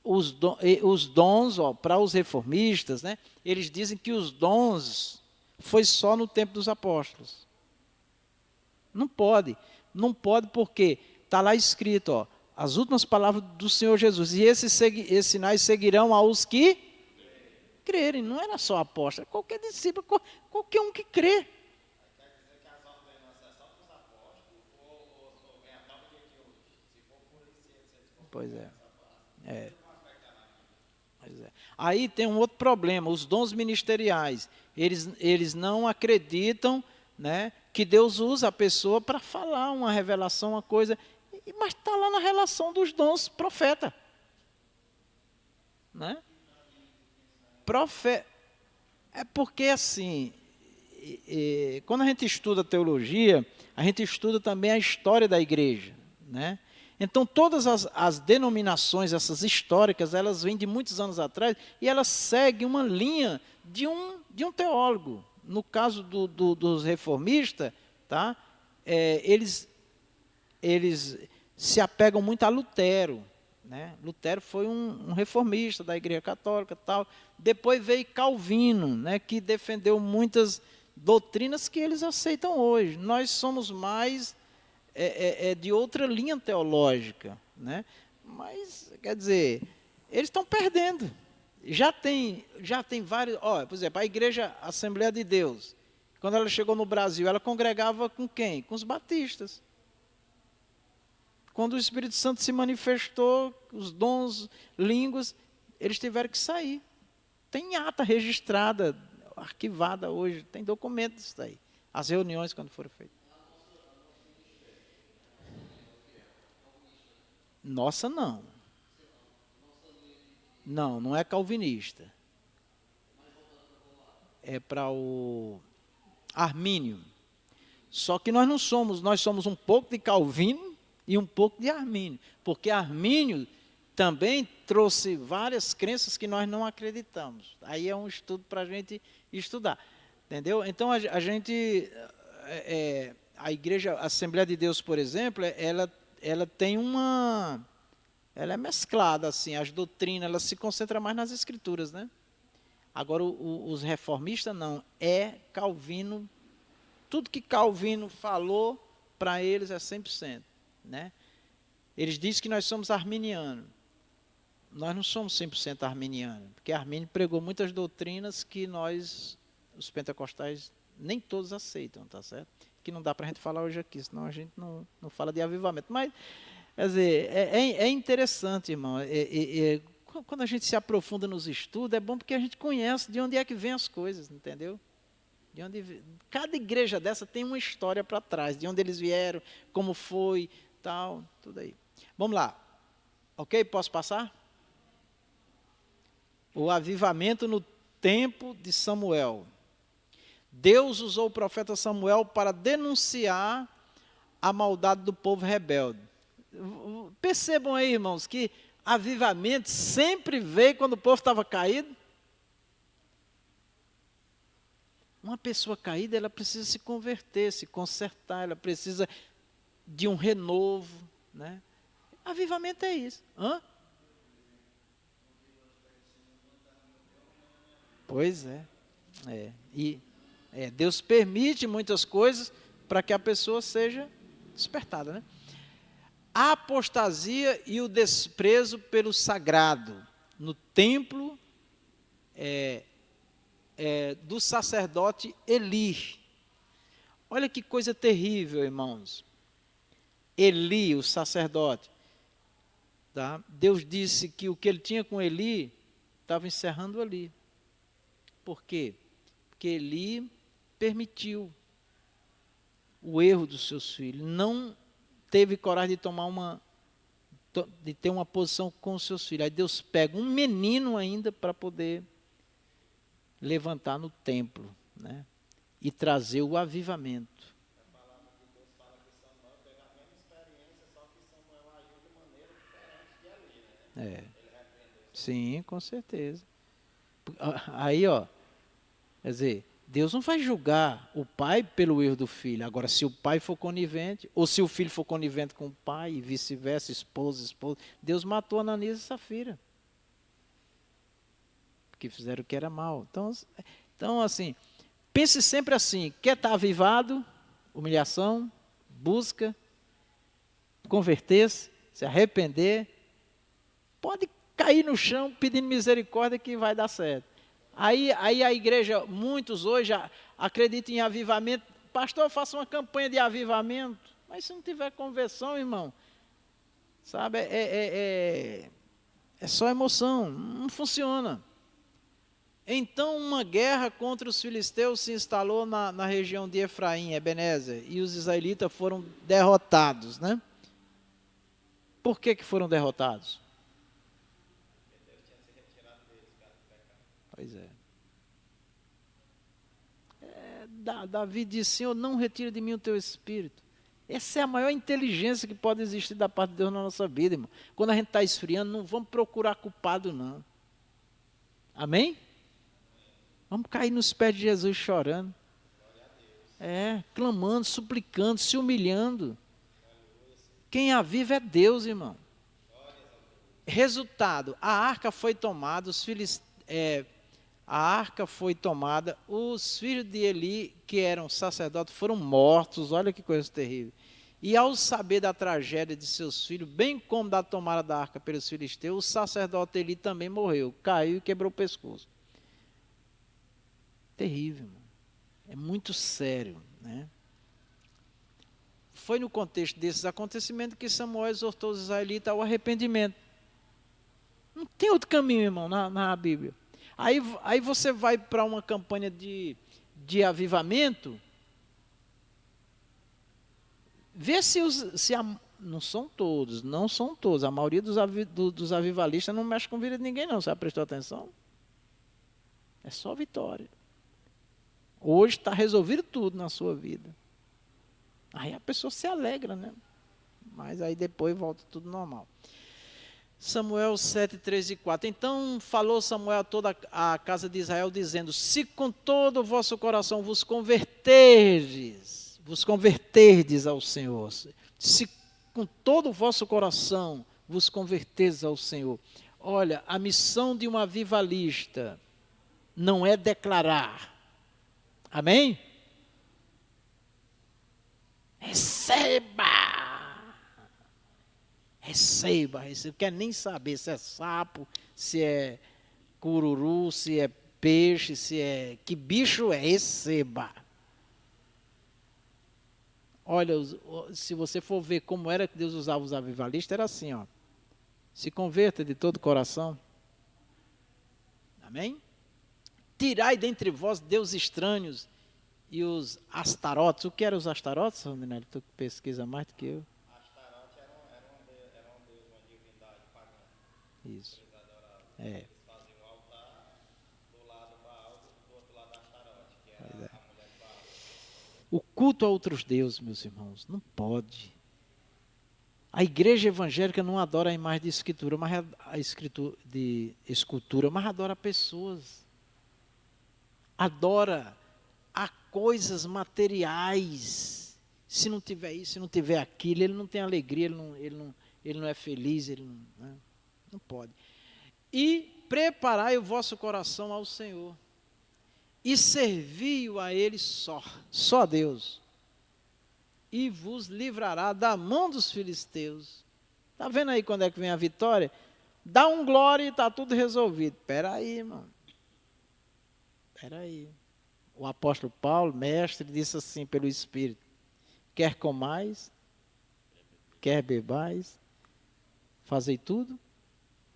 os dons, para os reformistas, né, eles dizem que os dons foi só no tempo dos apóstolos. Não pode porque está lá escrito, as últimas palavras do Senhor Jesus, e esses sinais seguirão aos que crerem. Não era só apóstolo, qualquer discípulo, qualquer um que crê. Pois é. Aí tem um outro problema, os dons ministeriais. Eles não acreditam, né, que Deus usa a pessoa para falar uma revelação, uma coisa, mas está lá na relação dos dons profeta. Né? É porque assim, quando a gente estuda teologia, a gente estuda também a história da igreja, né? Então, todas as denominações, essas históricas, elas vêm de muitos anos atrás e elas seguem uma linha de um teólogo. No caso dos reformistas, tá? Eles se apegam muito a Lutero. Né? Lutero foi um reformista da Igreja Católica. Tal. Depois veio Calvino, né, que defendeu muitas doutrinas que eles aceitam hoje. Nós somos mais... de outra linha teológica, né? Mas, quer dizer, eles estão perdendo. Já tem vários... por exemplo, a Igreja Assembleia de Deus, quando ela chegou no Brasil, ela congregava com quem? Com os batistas. Quando o Espírito Santo se manifestou, os dons, línguas, eles tiveram que sair. Tem ata registrada, arquivada hoje, tem documentos disso aí. As reuniões quando foram feitas. Nossa, não. Não é calvinista. É para o Armínio. Só que nós somos um pouco de Calvino e um pouco de Armínio. Porque Armínio também trouxe várias crenças que nós não acreditamos. Aí é um estudo para a gente estudar. Entendeu? Então a gente, a Igreja a Assembleia de Deus, por exemplo, ela tem ela é mesclada, assim, as doutrinas, ela se concentra mais nas escrituras, né? Agora, os reformistas não, Calvino, tudo que Calvino falou, para eles é 100%, né? Eles dizem que nós somos arminianos. Nós não somos 100% arminianos, porque Armínio pregou muitas doutrinas que nós, os pentecostais, nem todos aceitam, tá certo? que não dá para a gente falar hoje aqui, senão a gente não fala de avivamento. Mas, quer dizer, é interessante, irmão. Quando a gente se aprofunda nos estudos, é bom porque a gente conhece de onde é que vem as coisas, entendeu? Cada igreja dessa tem uma história para trás, de onde eles vieram, como foi, tal, tudo aí. Vamos lá. Ok? Posso passar? O avivamento no tempo de Samuel. Deus usou o profeta Samuel para denunciar a maldade do povo rebelde. Percebam aí, irmãos, que avivamento sempre veio quando o povo estava caído. Uma pessoa caída, ela precisa se converter, se consertar, ela precisa de um renovo, né? Avivamento é isso. Hã? Pois é. Deus permite muitas coisas para que a pessoa seja despertada, né? A apostasia e o desprezo pelo sagrado no templo do sacerdote Eli. Olha que coisa terrível, irmãos. Eli, o sacerdote, tá? Deus disse que o que ele tinha com Eli estava encerrando ali. Por quê? Porque Eli permitiu o erro dos seus filhos, não teve coragem de ter uma posição com os seus filhos. Aí Deus pega um menino ainda para poder levantar no templo, né? E trazer o avivamento. A palavra de Deus fala que Samuel teve a mesma experiência, só que Samuel agiu de maneira diferente de Eli, né? Ele repreendeu. Sim, com certeza. Aí, ó, quer dizer, Deus não vai julgar o pai pelo erro do filho. Agora, se o pai for conivente, ou se o filho for conivente com o pai, e vice-versa, esposa, Deus matou Ananias e Safira. Porque fizeram o que era mal. Então, assim, pense sempre assim, quer estar avivado, humilhação, busca, converter-se, se arrepender, pode cair no chão pedindo misericórdia que vai dar certo. Aí a igreja, muitos hoje acreditam em avivamento. Pastor, faça uma campanha de avivamento. Mas se não tiver conversão, irmão, sabe, é só emoção, não funciona. Então uma guerra contra os filisteus se instalou na região de Efraim, Ebenezer, e os israelitas foram derrotados, né? Por que foram derrotados? Pois é. Davi disse, Senhor, não retire de mim o teu espírito. Essa é a maior inteligência que pode existir da parte de Deus na nossa vida, irmão. Quando a gente está esfriando, não vamos procurar culpado, não. Amém? Vamos cair nos pés de Jesus chorando. Clamando, suplicando, se humilhando. Quem aviva é Deus, irmão. Resultado, a arca foi tomada, os filhos de Eli, que eram sacerdotes, foram mortos, olha que coisa terrível. E ao saber da tragédia de seus filhos, bem como da tomada da arca pelos filisteus, o sacerdote Eli também morreu, caiu e quebrou o pescoço. Terrível, irmão. É muito sério, né? Foi no contexto desses acontecimentos que Samuel exortou os israelitas ao arrependimento. Não tem outro caminho, irmão, na Bíblia. Aí você vai para uma campanha de avivamento, vê não são todos, a maioria dos avivalistas não mexe com a vida de ninguém não, você já prestou atenção? É só vitória. Hoje está resolvido tudo na sua vida. Aí a pessoa se alegra, né? Mas aí depois volta tudo normal. Samuel 7, 3 e 4. Então falou Samuel a toda a casa de Israel, dizendo, se com todo o vosso coração vos converterdes ao Senhor, se com todo o vosso coração vos converterdes ao Senhor. Olha, a missão de um avivalista não é declarar. Amém? Receba, quer nem saber se é sapo, se é cururu, se é peixe, que bicho é, receba. Olha, se você for ver como era que Deus usava os avivalistas, era assim, ó. Se converta de todo o coração. Amém? Tirai dentre vós deuses estranhos e os astarotes. O que eram os astarotes, Rondinelli? Tu que pesquisa mais do que eu. Astarote era um deus, uma divindade pagã. Isso. Eles adoravam. É. Eles faziam um altar do lado Baal, do outro lado Astarote, que era Pois é. a mulher de Baal. O culto a outros deuses, meus irmãos, não pode. A igreja evangélica não adora a imagem de escritura, mas a escritura de escultura, mas adora pessoas. Adora a coisas materiais. Se não tiver isso, se não tiver aquilo, ele não tem alegria, ele não é feliz, ele não pode. E preparai o vosso coração ao Senhor, e servi-o a Ele só a Deus, e vos livrará da mão dos filisteus. Está vendo aí quando é que vem a vitória? Dá um glória e está tudo resolvido. Espera aí, irmão. Espera aí. O apóstolo Paulo, mestre, disse assim pelo Espírito: quer comais, quer bebais, fazei tudo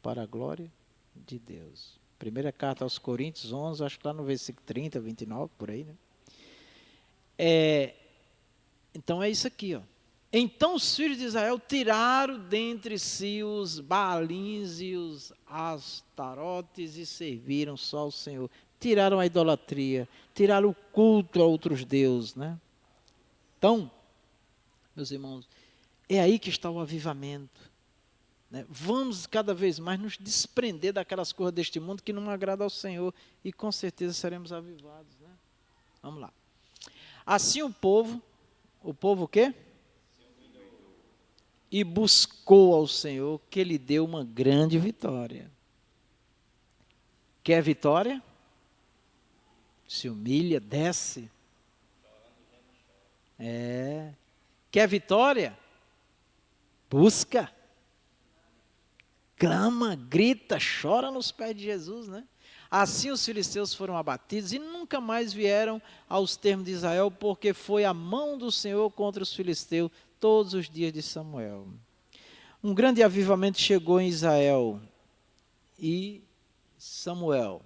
para a glória de Deus. Primeira carta aos Coríntios 11, acho que lá no versículo 30, 29, por aí, né? Então é isso aqui, ó. Então os filhos de Israel tiraram dentre si os Baalins e os Astarotes e serviram só ao Senhor. Tiraram a idolatria, tiraram o culto a outros deuses, né? Então, meus irmãos, é aí que está o avivamento, né? Vamos cada vez mais nos desprender daquelas coisas deste mundo que não agradam ao Senhor e com certeza seremos avivados, né? Vamos lá. Assim o povo o quê? E buscou ao Senhor, que lhe deu uma grande vitória. Quer vitória? Se humilha, desce. Quer vitória? Busca. Clama, grita, chora nos pés de Jesus, né? Assim os filisteus foram abatidos e nunca mais vieram aos termos de Israel, porque foi a mão do Senhor contra os filisteus todos os dias de Samuel. Um grande avivamento chegou em Israel e Samuel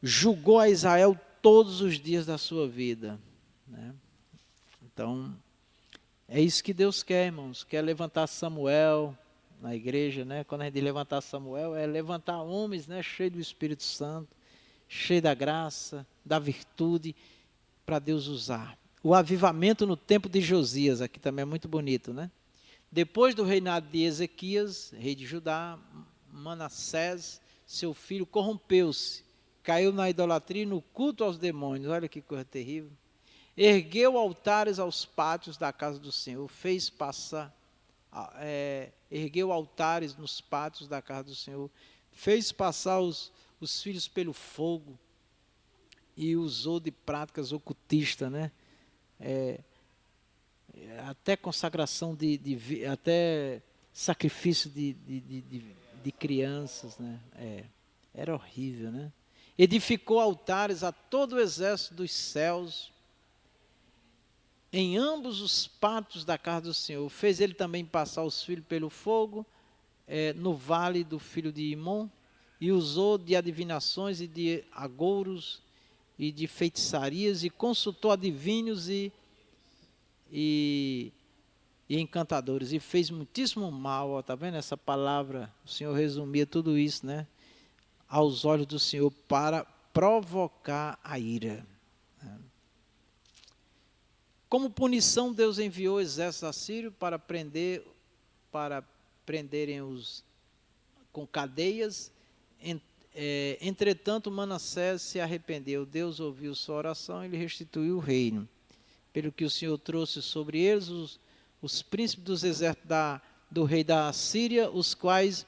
julgou a Israel todos os dias da sua vida, né? Então, é isso que Deus quer, irmãos. Quer levantar Samuel na igreja, né? Quando a gente levantar Samuel, é levantar homens, né, cheios do Espírito Santo, cheios da graça, da virtude, para Deus usar. O avivamento no tempo de Josias, aqui também é muito bonito, né? Depois do reinado de Ezequias, rei de Judá, Manassés, seu filho, corrompeu-se, caiu na idolatria e no culto aos demônios. Olha que coisa terrível. Ergueu altares aos pátios da casa do Senhor, ergueu altares nos pátios da casa do Senhor, fez passar os filhos pelo fogo e usou de práticas ocultistas, né? Até consagração até sacrifício de crianças, né? Era horrível, né? Edificou altares a todo o exército dos céus em ambos os pátios da casa do Senhor. Fez ele também passar os filhos pelo fogo, no vale do filho de Imom, e usou de adivinações e de agouros e de feitiçarias, e consultou adivinhos e encantadores, e fez muitíssimo mal. Está vendo essa palavra? O Senhor resumia tudo isso, né? Aos olhos do Senhor, para provocar a ira. Como punição, Deus enviou o exército assírio para prenderem-os com cadeias. Entretanto, Manassés se arrependeu. Deus ouviu sua oração e lhe restituiu o reino. Pelo que o Senhor trouxe sobre eles os príncipes dos exércitos do rei da Assíria, os quais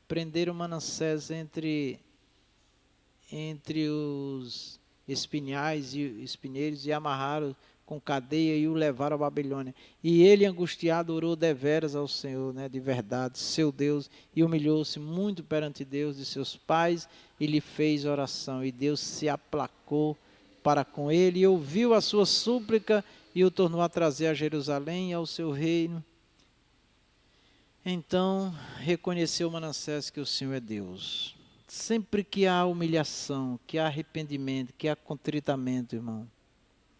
prenderam Manassés entre os espinhais e espinheiros e amarraram com cadeia e o levaram à Babilônia. E ele, angustiado, orou deveras ao Senhor, né, de verdade, seu Deus, e humilhou-se muito perante Deus de seus pais, e lhe fez oração. E Deus se aplacou para com ele, e ouviu a sua súplica, e o tornou a trazer a Jerusalém e ao seu reino. Então reconheceu Manassés que o Senhor é Deus. Sempre que há humilhação, que há arrependimento, que há contritamento, irmão,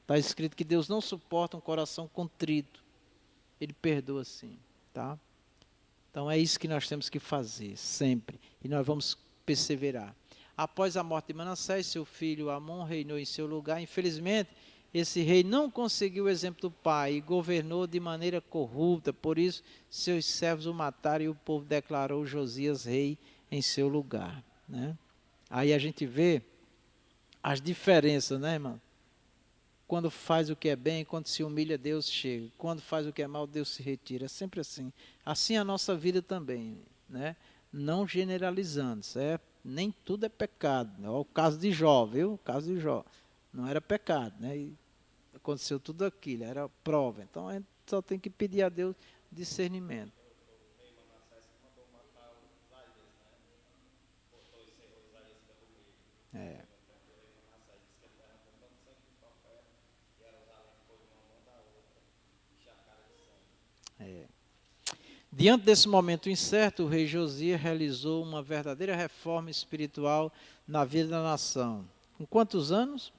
está escrito que Deus não suporta um coração contrito. Ele perdoa sim, tá? Então é isso que nós temos que fazer, sempre. E nós vamos perseverar. Após a morte de Manassés, seu filho Amon reinou em seu lugar. Infelizmente, esse rei não conseguiu o exemplo do pai e governou de maneira corrupta. Por isso, seus servos o mataram e o povo declarou Josias rei em seu lugar, né? Aí a gente vê as diferenças, né, irmão? Quando faz o que é bem, quando se humilha, Deus chega. Quando faz o que é mal, Deus se retira. É sempre assim. Assim é a nossa vida também, né? Não generalizando, certo? Nem tudo é pecado. Olha o caso de Jó, viu? O caso de Jó. Não era pecado, né? E aconteceu tudo aquilo, era prova. Então a gente só tem que pedir a Deus discernimento. É. É. Diante desse momento incerto, o rei Josias realizou uma verdadeira reforma espiritual na vida da nação. Com quantos anos?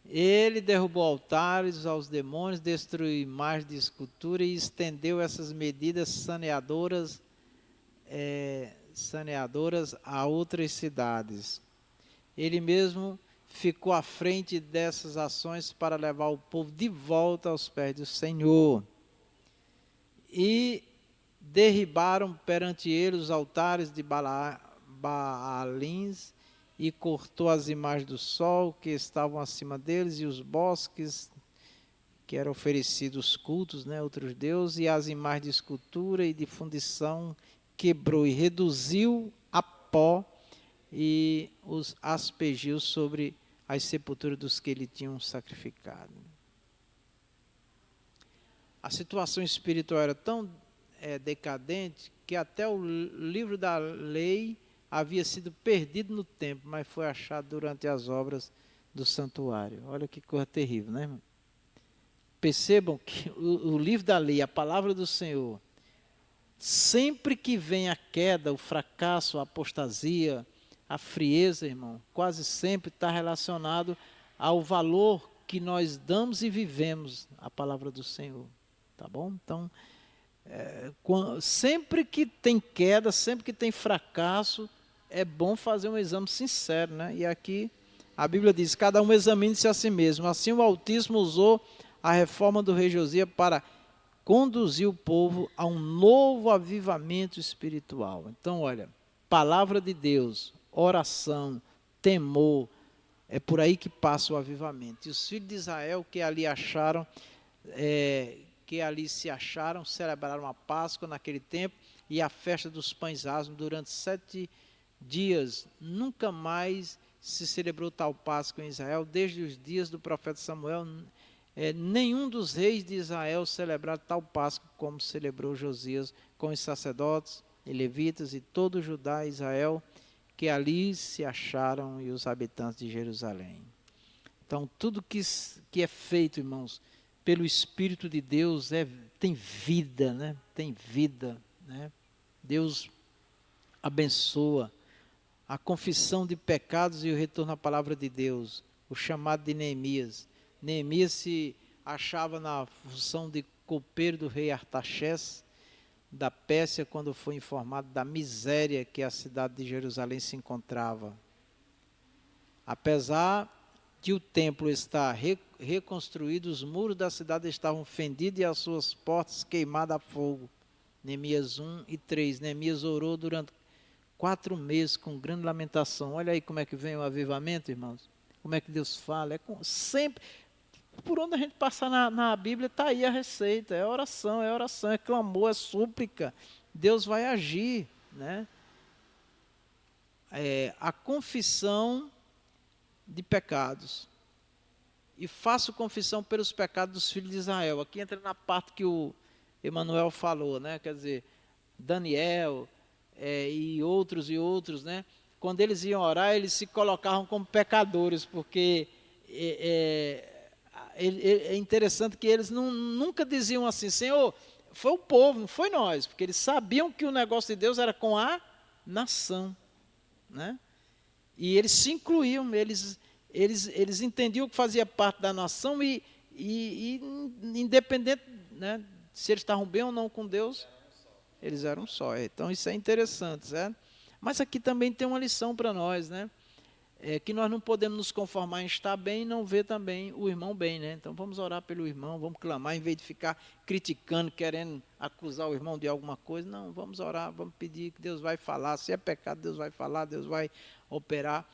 Ele derrubou altares aos demônios, destruiu imagens de escultura e estendeu essas medidas saneadoras a outras cidades. Ele mesmo ficou à frente dessas ações para levar o povo de volta aos pés do Senhor. E derribaram perante ele os altares de Baalins e cortou as imagens do sol que estavam acima deles e os bosques que eram oferecidos cultos, né, outros deuses, e as imagens de escultura e de fundição quebrou e reduziu a pó e os aspergiu sobre as sepulturas dos que ele tinham sacrificado. A situação espiritual era tão decadente que até o livro da lei havia sido perdido no tempo, mas foi achado durante as obras do santuário. Olha que coisa terrível, né, irmão? Percebam que o livro da lei, a palavra do Senhor, sempre que vem a queda, o fracasso, a apostasia, a frieza, irmão, quase sempre está relacionado ao valor que nós damos e vivemos a palavra do Senhor, tá bom? Então, sempre que tem queda, sempre que tem fracasso, é bom fazer um exame sincero, né? E aqui a Bíblia diz, cada um examine-se a si mesmo. Assim o Altíssimo usou a reforma do rei Josias para conduzir o povo a um novo avivamento espiritual. Então, olha, palavra de Deus, oração, temor, é por aí que passa o avivamento. E os filhos de Israel que ali se acharam, celebraram a Páscoa naquele tempo e a festa dos pães asmos durante 7 dias. Nunca mais se celebrou tal Páscoa em Israel, desde os dias do profeta Samuel. Nenhum dos reis de Israel celebraram tal Páscoa como celebrou Josias, com os sacerdotes e levitas e todo Judá e Israel que ali se acharam e os habitantes de Jerusalém. Então, tudo que é feito, irmãos, pelo Espírito de Deus tem vida, né? Tem vida, né? Deus abençoa a confissão de pecados e o retorno à palavra de Deus, o chamado de Neemias. Neemias se achava na função de copeiro do rei Artaxerxes da Pérsia quando foi informado da miséria que a cidade de Jerusalém se encontrava. Apesar de o templo estar reconstruído, os muros da cidade estavam fendidos e as suas portas queimadas a fogo. Neemias 1 e 3. Neemias orou durante 4 meses com grande lamentação. Olha aí como é que vem o avivamento, irmãos. Como é que Deus fala. Sempre, por onde a gente passar na Bíblia, está aí a receita. É oração, é clamor, é súplica. Deus vai agir, né? A confissão de pecados. E faço confissão pelos pecados dos filhos de Israel. Aqui entra na parte que o Emanuel falou, né? Quer dizer, Daniel e outros, né? quando eles iam orar, eles se colocavam como pecadores, porque é interessante que eles nunca diziam assim, Senhor, foi o povo, não foi nós, porque eles sabiam que o negócio de Deus era com a nação, né? E eles se incluíam, eles entendiam que fazia parte da nação e independente, né, se eles estavam bem ou não com Deus, eles eram só. Então isso é interessante, certo? Mas aqui também tem uma lição para nós, né? Que nós não podemos nos conformar em estar bem e não ver também o irmão bem, né? Então vamos orar pelo irmão, vamos clamar, em vez de ficar criticando, querendo acusar o irmão de alguma coisa. Não, vamos orar, vamos pedir que Deus vai falar. Se é pecado, Deus vai falar, Deus vai operar.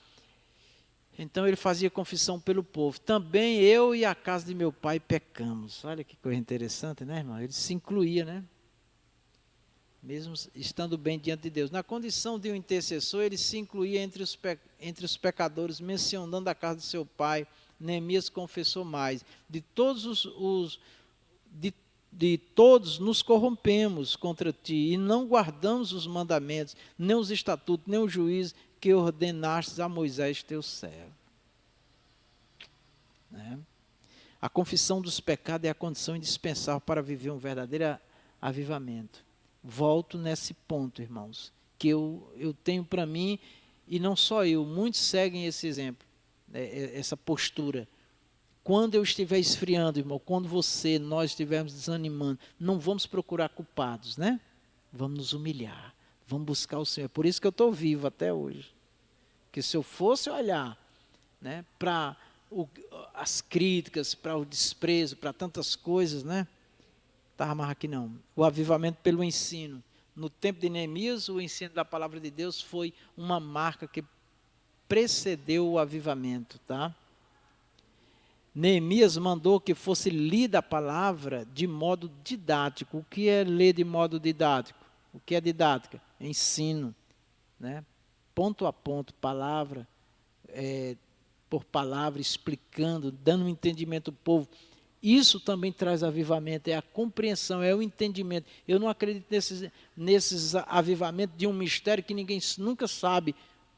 Então ele fazia confissão pelo povo. Também eu e a casa de meu pai pecamos. Olha que coisa interessante, né, irmão? Ele se incluía, né? Mesmo estando bem diante de Deus. Na condição de um intercessor, ele se incluía entre os pecadores, mencionando a casa de seu pai. Neemias confessou mais. De todos nos corrompemos contra ti, e não guardamos os mandamentos, nem os estatutos, nem o juízo que ordenastes a Moisés, teu servo. Né? A confissão dos pecados é a condição indispensável para viver um verdadeiro avivamento. Volto nesse ponto, irmãos, que eu tenho para mim, e não só eu, muitos seguem esse exemplo, essa postura. Quando eu estiver esfriando, irmão, quando nós estivermos desanimando, não vamos procurar culpados, né? Vamos nos humilhar, vamos buscar o Senhor. Por isso que eu estou vivo até hoje. Porque se eu fosse olhar, né, para as críticas, para o desprezo, para tantas coisas, né? Estava mais aqui não. O avivamento pelo ensino. No tempo de Neemias, o ensino da palavra de Deus foi uma marca que precedeu o avivamento, tá? Neemias mandou que fosse lida a palavra de modo didático. O que é ler de modo didático? O que é didática? Ensino, né? Ponto a ponto, palavra por palavra, explicando, dando um entendimento ao povo. Isso também traz avivamento, é a compreensão, é o entendimento. Eu não acredito nesses avivamentos de um mistério que ninguém nunca sabe,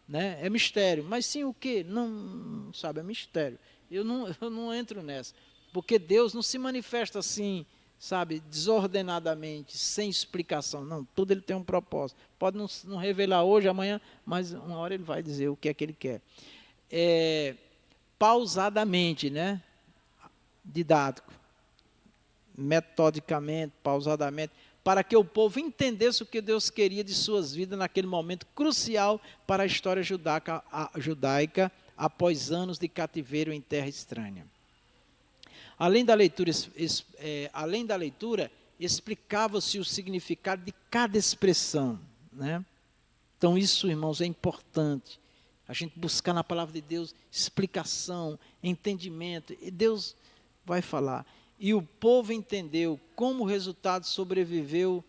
né? É mistério, mas sim o quê? Não sabe, é mistério. Eu não entro nessa, porque Deus não se manifesta assim, sabe, desordenadamente, sem explicação. Não, tudo ele tem um propósito. Pode não revelar hoje, amanhã, mas uma hora ele vai dizer o que é que ele quer. Pausadamente, né? Didático, metodicamente, pausadamente, para que o povo entendesse o que Deus queria de suas vidas naquele momento crucial para a história judaica após anos de cativeiro em terra estranha. Além da leitura, explicava-se o significado de cada expressão, né? Então isso, irmãos, é importante. A gente buscar na palavra de Deus explicação, entendimento, e Deus vai falar. E o povo entendeu como resultado sobreveio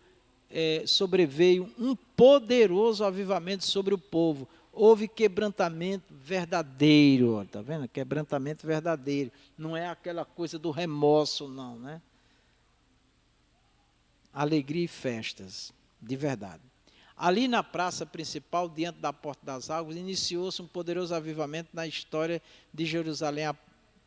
um poderoso avivamento sobre o povo. Houve quebrantamento verdadeiro, está vendo? Quebrantamento verdadeiro. Não é aquela coisa do remorso, não, né? Alegria e festas, de verdade. Ali na praça principal, diante da Porta das Águas, iniciou-se um poderoso avivamento na história de Jerusalém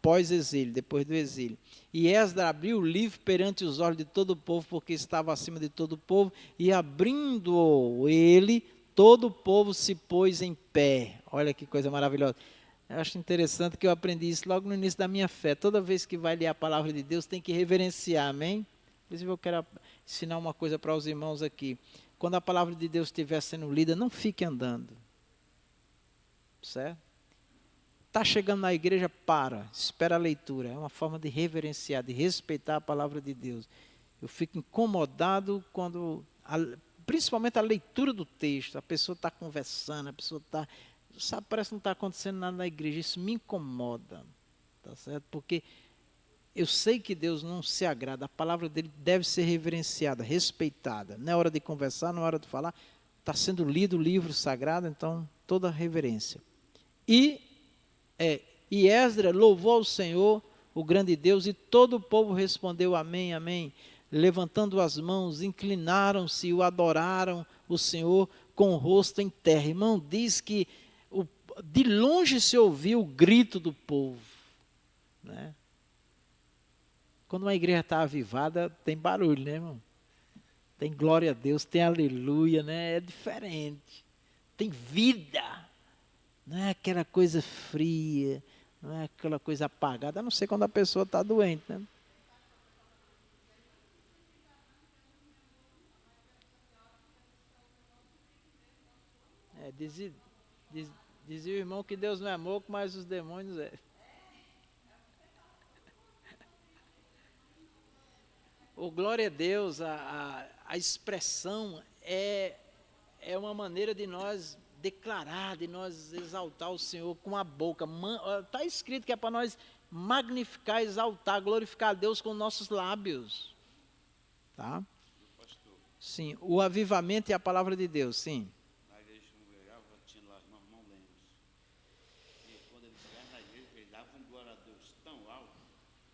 pós-exílio, depois do exílio. E Esdras abriu o livro perante os olhos de todo o povo, porque estava acima de todo o povo, e abrindo ele, todo o povo se pôs em pé. Olha que coisa maravilhosa. Eu acho interessante que eu aprendi isso logo no início da minha fé. Toda vez que vai ler a palavra de Deus, tem que reverenciar, amém? Inclusive eu quero ensinar uma coisa para os irmãos aqui. Quando a palavra de Deus estiver sendo lida, não fique andando. Certo? Está chegando na igreja, espera a leitura. É uma forma de reverenciar, de respeitar a palavra de Deus. Eu fico incomodado quando, principalmente a leitura do texto, a pessoa está conversando, a pessoa está, sabe, parece que não está acontecendo nada na igreja. Isso me incomoda, tá certo? Porque eu sei que Deus não se agrada, a palavra dele deve ser reverenciada, respeitada. Não é hora de conversar, não é hora de falar. Está sendo lido o livro sagrado, então toda a reverência. E Esdras louvou ao Senhor, o grande Deus, e todo o povo respondeu amém, amém. Levantando as mãos, inclinaram-se e o adoraram o Senhor com o rosto em terra. Irmão, diz que de longe se ouviu o grito do povo, né? Quando uma igreja está avivada, tem barulho, né, irmão? Tem glória a Deus, tem aleluia, né? É diferente. Tem vida. Não é aquela coisa fria, não é aquela coisa apagada, a não ser quando a pessoa está doente, né? Dizia o irmão que Deus não é moco, mas os demônios é. O glória a Deus, a expressão é uma maneira de nós declarar, de nós exaltar o Senhor com a boca. Está escrito que é para nós magnificar, exaltar, glorificar a Deus com nossos lábios. Tá? Sim, o avivamento é a palavra de Deus, sim. Na igreja tinha lá o irmão Lemos. E quando ele chegava na igreja, ele dava um glória a Deus tão alto,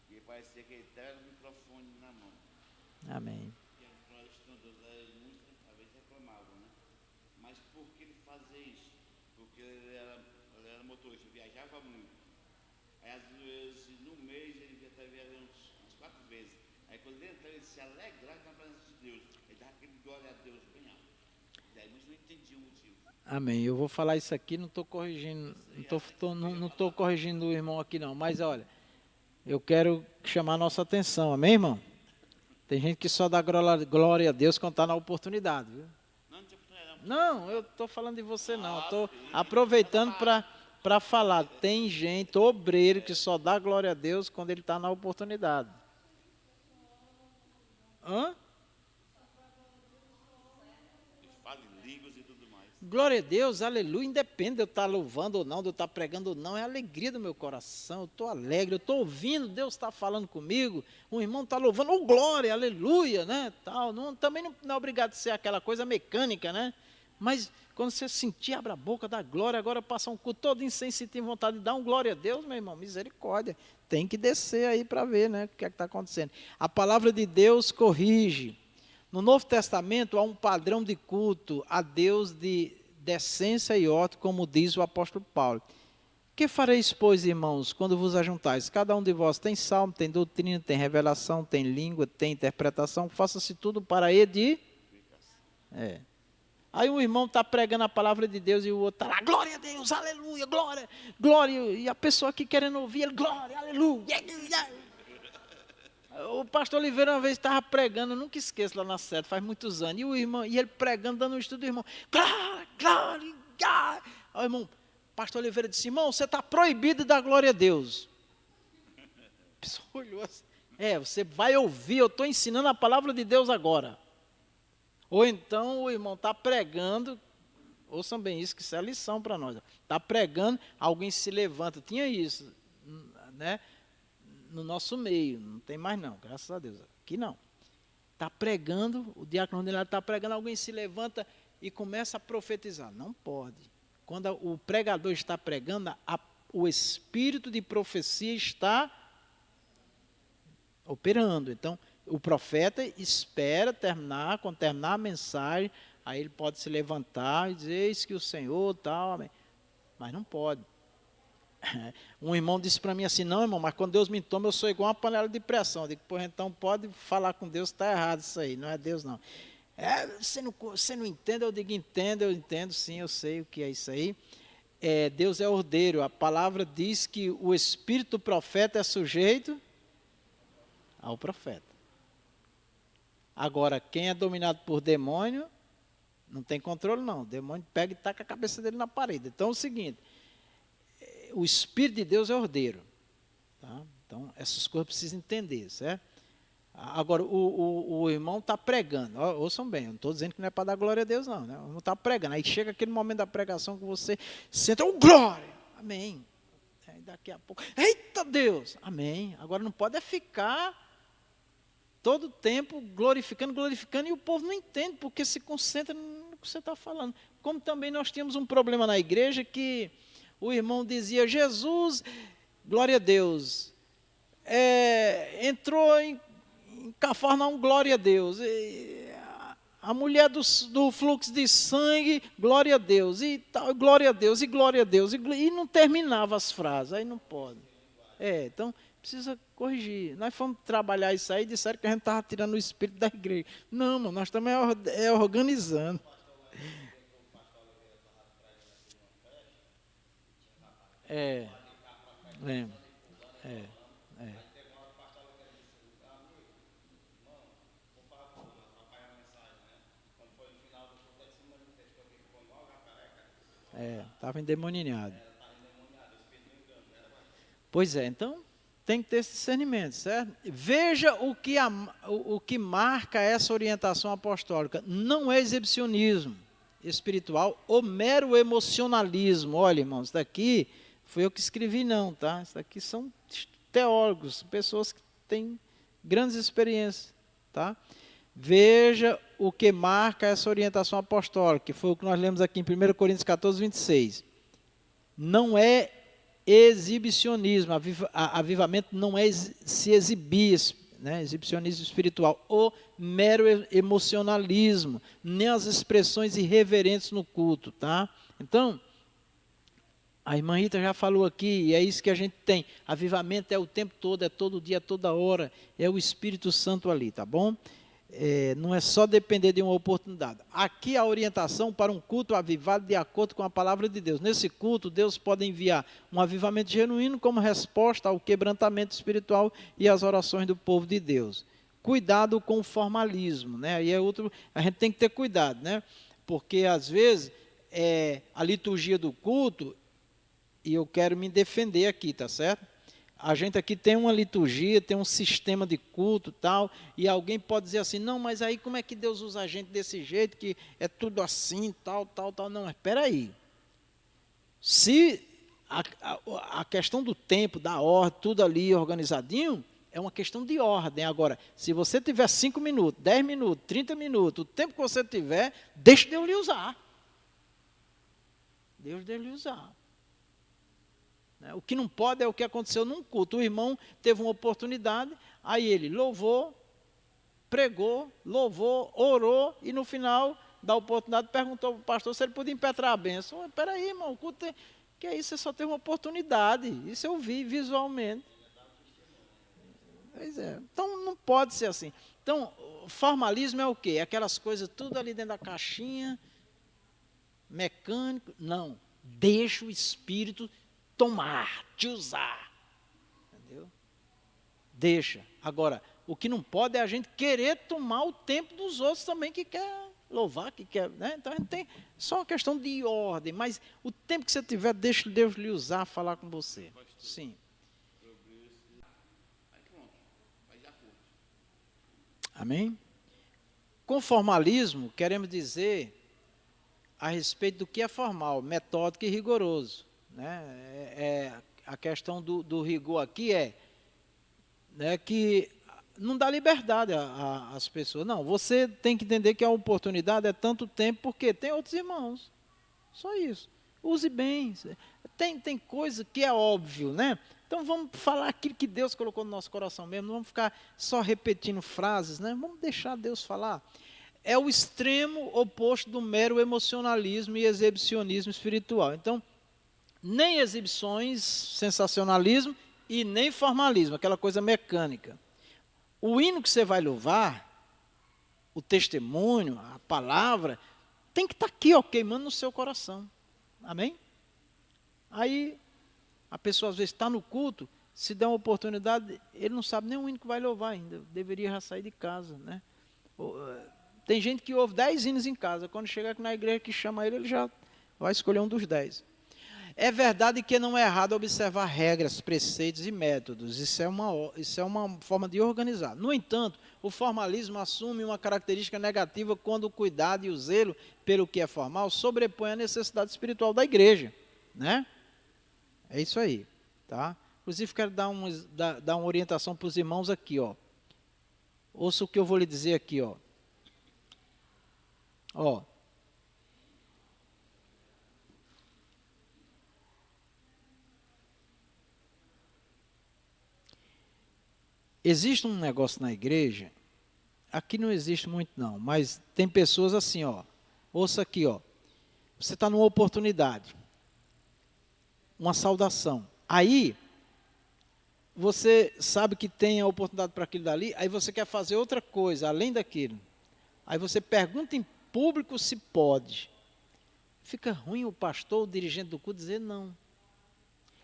que parecia que ele era o microfone na mão. Amém. E nós muitos, às vezes, reclamavam, né? Mas por que ele fazia isso? Porque ele era motorista, viajava muito. Aí, às vezes, no mês, ele ia até viajar umas 4 vezes. Aí, quando ele entrava, ele se alegrava com a presença de Deus. Ele dava aquele glória a Deus bem alto. Daí, muitos não entendiam o motivo. Amém. Eu vou falar isso aqui, não estou corrigindo, não estou corrigindo o irmão aqui não, mas olha, eu quero chamar a nossa atenção, amém, irmão? Tem gente que só dá glória a Deus quando está na oportunidade, viu? Não, eu estou falando de você não, estou aproveitando para falar. Tem gente, obreiro, que só dá glória a Deus quando ele está na oportunidade. Hã? Glória a Deus, aleluia, independe de eu estar louvando ou não, de eu estar pregando ou não, é a alegria do meu coração, eu estou alegre, eu estou ouvindo, Deus está falando comigo, um irmão está louvando, oh glória, aleluia, né, tal, também não é obrigado a ser aquela coisa mecânica, né, mas quando você sentir, abra a boca, dá glória, agora passa um culto todo insensitivo, vontade de dar um glória a Deus, meu irmão, misericórdia, tem que descer aí para ver, né, o que é que está acontecendo. A palavra de Deus corrige. No Novo Testamento há um padrão de culto a Deus de decência e ordem, como diz o apóstolo Paulo. Que fareis, pois, irmãos, quando vos ajuntais? Cada um de vós tem salmo, tem doutrina, tem revelação, tem língua, tem interpretação, faça-se tudo para edificação. Aí um irmão está pregando a palavra de Deus e o outro está lá, glória a Deus, aleluia, glória, glória. E a pessoa aqui querendo ouvir, ele, glória, aleluia. O pastor Oliveira uma vez estava pregando, eu nunca esqueço lá na sede, faz muitos anos, e o irmão, e ele pregando, dando um estudo, o irmão, glória, glória, glória. Aí o irmão, pastor Oliveira disse, irmão, você está proibido de dar glória a Deus. A pessoa olhou assim, você vai ouvir, eu estou ensinando a palavra de Deus agora. Ou então o irmão está pregando, ouçam bem isso, que isso é lição para nós, está pregando, alguém se levanta, tinha isso, né? No nosso meio, não tem mais não, graças a Deus, aqui não. Está pregando, o diácono dele está pregando, alguém se levanta e começa a profetizar. Não pode. Quando o pregador está pregando, o espírito de profecia está operando. Então, o profeta espera terminar, quando terminar a mensagem, aí ele pode se levantar e dizer, eis que o Senhor, tal, amém. Mas não pode. Um irmão disse para mim assim, não, irmão, mas quando Deus me toma, eu sou igual uma panela de pressão. Eu digo, pô, então pode falar com Deus, está errado isso aí, não é Deus não. Você não entende? Eu digo, eu entendo sim, eu sei o que é isso aí. Deus é ordeiro, a palavra diz que o espírito do profeta é sujeito ao profeta. Agora, quem é dominado por demônio, não tem controle não, o demônio pega e taca a cabeça dele na parede. Então é o seguinte, o Espírito de Deus é ordeiro. Tá? Então, essas coisas precisam entender, certo? Agora, o irmão está pregando. Ouçam bem, eu não estou dizendo que não é para dar glória a Deus, não. Né? O irmão está pregando. Aí chega aquele momento da pregação que você senta, glória! Amém. Aí daqui a pouco, eita Deus! Amém. Agora não pode ficar todo o tempo glorificando, e o povo não entende, porque se concentra no que você está falando. Como também nós tínhamos um problema na igreja que o irmão dizia, Jesus, glória a Deus, entrou em Cafarnaum, glória a Deus. A mulher do fluxo de sangue, glória a Deus, e tal, glória a Deus, e glória a Deus, e não terminava as frases, aí não pode. Então, precisa corrigir. Nós fomos trabalhar isso aí e disseram que a gente estava tirando o espírito da igreja. Não, mano, nós estamos organizando. É, lembro. É. Estava endemoniado. Pois é, então tem que ter esse discernimento, certo? Veja o que marca essa orientação apostólica. Não é exibicionismo espiritual ou mero emocionalismo. Olha, irmãos, isso daqui foi eu que escrevi não, tá? Isso daqui são teólogos, pessoas que têm grandes experiências, tá? Veja o que marca essa orientação apostólica, que foi o que nós lemos aqui em 1 Coríntios 14, 26. Não é exibicionismo, avivamento não é se exibir, né? Exibicionismo espiritual, ou mero emocionalismo, nem as expressões irreverentes no culto, tá? Então, a irmã Rita já falou aqui, e é isso que a gente tem, avivamento é o tempo todo, é todo dia, toda hora, é o Espírito Santo ali, tá bom? Não é só depender de uma oportunidade. Aqui a orientação para um culto avivado de acordo com a palavra de Deus. Nesse culto, Deus pode enviar um avivamento genuíno como resposta ao quebrantamento espiritual e às orações do povo de Deus. Cuidado com o formalismo, né? Aí a gente tem que ter cuidado, né? Porque às vezes a liturgia do culto, e eu quero me defender aqui, tá certo? A gente aqui tem uma liturgia, tem um sistema de culto tal, e alguém pode dizer assim, não, mas aí como é que Deus usa a gente desse jeito, que é tudo assim, tal. Não, espera aí. Se a questão do tempo, da ordem, tudo ali organizadinho, é uma questão de ordem. Agora, se você tiver 5 minutos, 10 minutos, 30 minutos, o tempo que você tiver, deixa Deus lhe usar. Deus deve lhe usar. O que não pode é o que aconteceu num culto. O irmão teve uma oportunidade, aí ele louvou, pregou, louvou, orou, e no final da oportunidade perguntou para o pastor se ele podia impetrar a bênção. Espera aí, irmão, o culto que é isso? Você só tem uma oportunidade. Isso eu vi visualmente. Pois é. Então não pode ser assim. Então, formalismo é o quê? Aquelas coisas tudo ali dentro da caixinha, mecânico. Não. Deixa o Espírito tomar, te usar. Entendeu? Deixa. Agora, o que não pode é a gente querer tomar o tempo dos outros também que quer louvar, que quer, né? Então a gente tem só uma questão de ordem, mas o tempo que você tiver, deixa Deus lhe usar, falar com você. Sim. Amém? Com formalismo, queremos dizer a respeito do que é formal, metódico e rigoroso. Né? A questão do rigor aqui né, que não dá liberdade às pessoas. Não, você tem que entender que a oportunidade é tanto tempo porque tem outros irmãos. Só isso. Use bem. Tem coisa que é óbvio, né? Então vamos falar aquilo que Deus colocou no nosso coração mesmo. Não vamos ficar só repetindo frases, né? Vamos deixar Deus falar. É o extremo oposto do mero emocionalismo e exibicionismo espiritual. Então, nem exibições, sensacionalismo e nem formalismo, aquela coisa mecânica. O hino que você vai louvar, o testemunho, a palavra, tem que estar aqui, ó, queimando no seu coração. Amém? Aí, a pessoa às vezes está no culto, se der uma oportunidade, ele não sabe nem o hino que vai louvar ainda, deveria já sair de casa, né? Tem gente que ouve 10 hinos em casa, quando chega aqui na igreja que chama ele já vai escolher um dos 10. É verdade que não é errado observar regras, preceitos e métodos. Isso é uma forma de organizar. No entanto, o formalismo assume uma característica negativa quando o cuidado e o zelo pelo que é formal sobrepõem a necessidade espiritual da igreja. Né? É isso aí. Tá? Inclusive, quero dar uma orientação para os irmãos aqui. Ó. Ouça o que eu vou lhe dizer aqui. Ó. Existe um negócio na igreja, aqui não existe muito não, mas tem pessoas assim, ó. Ouça aqui, ó. Você está numa oportunidade, uma saudação. Aí, você sabe que tem a oportunidade para aquilo dali, aí você quer fazer outra coisa, além daquilo. Aí você pergunta em público se pode. Fica ruim o pastor, o dirigente do culto dizer não.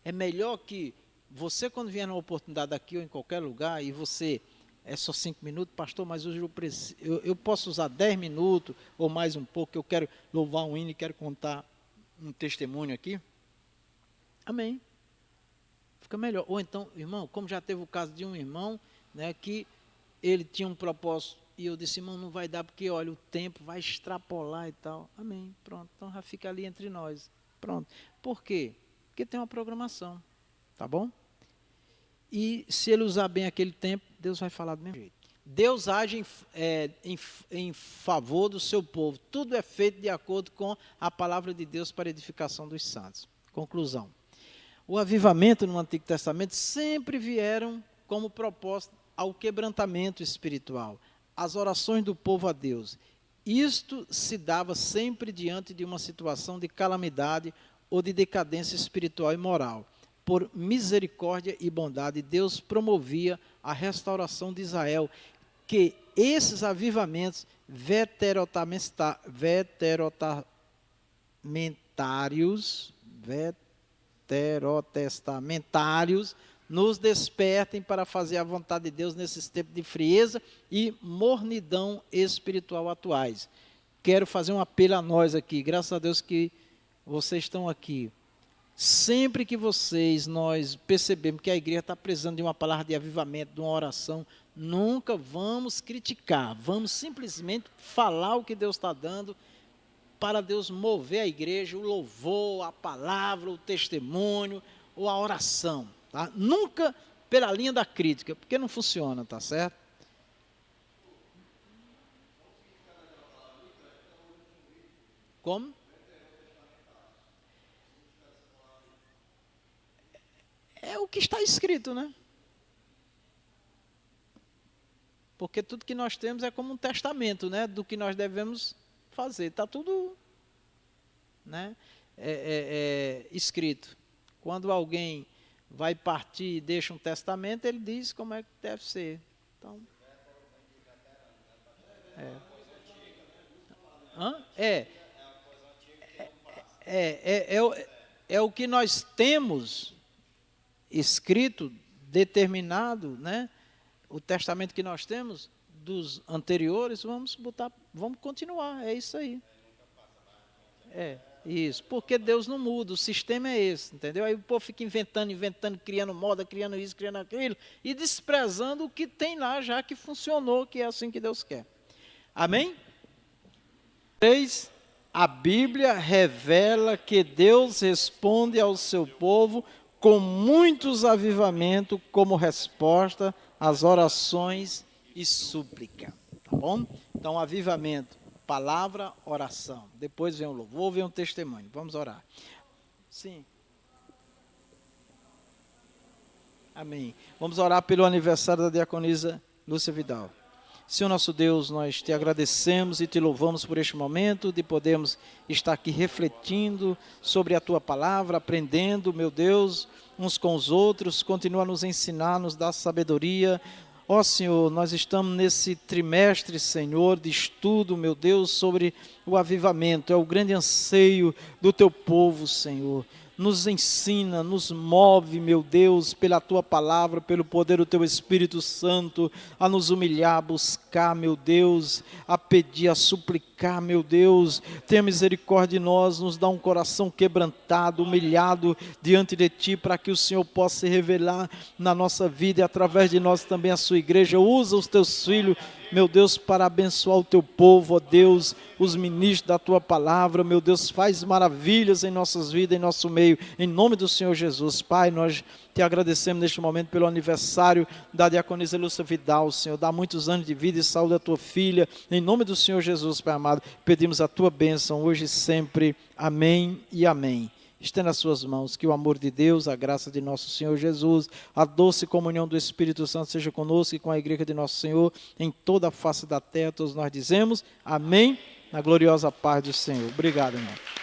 É melhor que você, quando vier numa oportunidade aqui ou em qualquer lugar, e você, é só 5 minutos, pastor, mas hoje eu posso usar 10 minutos ou mais um pouco, eu quero louvar um hino e quero contar um testemunho aqui. Amém. Fica melhor. Ou então, irmão, como já teve o caso de um irmão, né, que ele tinha um propósito, e eu disse, irmão, não vai dar, porque olha, o tempo vai extrapolar e tal. Amém, pronto, então já fica ali entre nós. Pronto. Por quê? Porque tem uma programação, tá bom? E se ele usar bem aquele tempo, Deus vai falar do mesmo jeito. Deus age em favor do seu povo. Tudo é feito de acordo com a palavra de Deus para a edificação dos santos. Conclusão. O avivamento no Antigo Testamento sempre vieram como propósito ao quebrantamento espiritual, as orações do povo a Deus. Isto se dava sempre diante de uma situação de calamidade ou de decadência espiritual e moral. Por misericórdia e bondade, Deus promovia a restauração de Israel, que esses avivamentos veterotestamentários nos despertem para fazer a vontade de Deus nesses tempos de frieza e mornidão espiritual atuais. Quero fazer um apelo a nós aqui, graças a Deus que vocês estão aqui. Sempre que nós percebemos que a igreja está precisando de uma palavra de avivamento, de uma oração, nunca vamos criticar, vamos simplesmente falar o que Deus está dando, para Deus mover a igreja, o louvor, a palavra, o testemunho, ou a oração. Tá? Nunca pela linha da crítica, porque não funciona, tá certo? Como? É o que está escrito, né? Porque tudo que nós temos é como um testamento, né? Do que nós devemos fazer. Está tudo, né? Escrito. Quando alguém vai partir e deixa um testamento, ele diz como é que deve ser. Então, é o que nós temos escrito, determinado, né? O testamento que nós temos dos anteriores, vamos continuar, é isso aí. Isso, porque Deus não muda, o sistema é esse, entendeu? Aí o povo fica inventando, criando moda, criando isso, criando aquilo, e desprezando o que tem lá já que funcionou, que é assim que Deus quer. Amém? 3. A Bíblia revela que Deus responde ao seu povo com muitos avivamentos como resposta às orações e súplica. Tá bom? Então, avivamento, palavra, oração. Depois vem o louvor, vem o testemunho. Vamos orar. Sim. Amém. Vamos orar pelo aniversário da diaconisa Lúcia Vidal. Senhor nosso Deus, nós te agradecemos e te louvamos por este momento de podermos estar aqui refletindo sobre a tua palavra, aprendendo, meu Deus, uns com os outros. Continua a nos ensinar, nos dar sabedoria. Ó Senhor, nós estamos nesse trimestre, Senhor, de estudo, meu Deus, sobre o avivamento. É o grande anseio do teu povo, Senhor. Nos ensina, nos move, meu Deus, pela tua palavra, pelo poder do teu Espírito Santo, a nos humilhar, a buscar, meu Deus, a pedir, a suplicar, meu Deus. Tenha misericórdia de nós, nos dá um coração quebrantado, humilhado diante de ti, para que o Senhor possa se revelar na nossa vida e através de nós também a sua igreja. Usa os teus filhos, meu Deus, para abençoar o teu povo, ó Deus, os ministros da tua palavra, meu Deus, faz maravilhas em nossas vidas, em nosso meio, em nome do Senhor Jesus. Pai, nós te agradecemos neste momento pelo aniversário da diaconisa Lúcia Vidal, Senhor, dá muitos anos de vida e saúde à tua filha, em nome do Senhor Jesus, Pai amado, pedimos a tua bênção hoje e sempre, amém e amém. Estenda as suas mãos, que o amor de Deus, a graça de nosso Senhor Jesus, a doce comunhão do Espírito Santo seja conosco e com a igreja de nosso Senhor em toda a face da terra. Todos nós dizemos amém, na gloriosa paz do Senhor. Obrigado, irmão.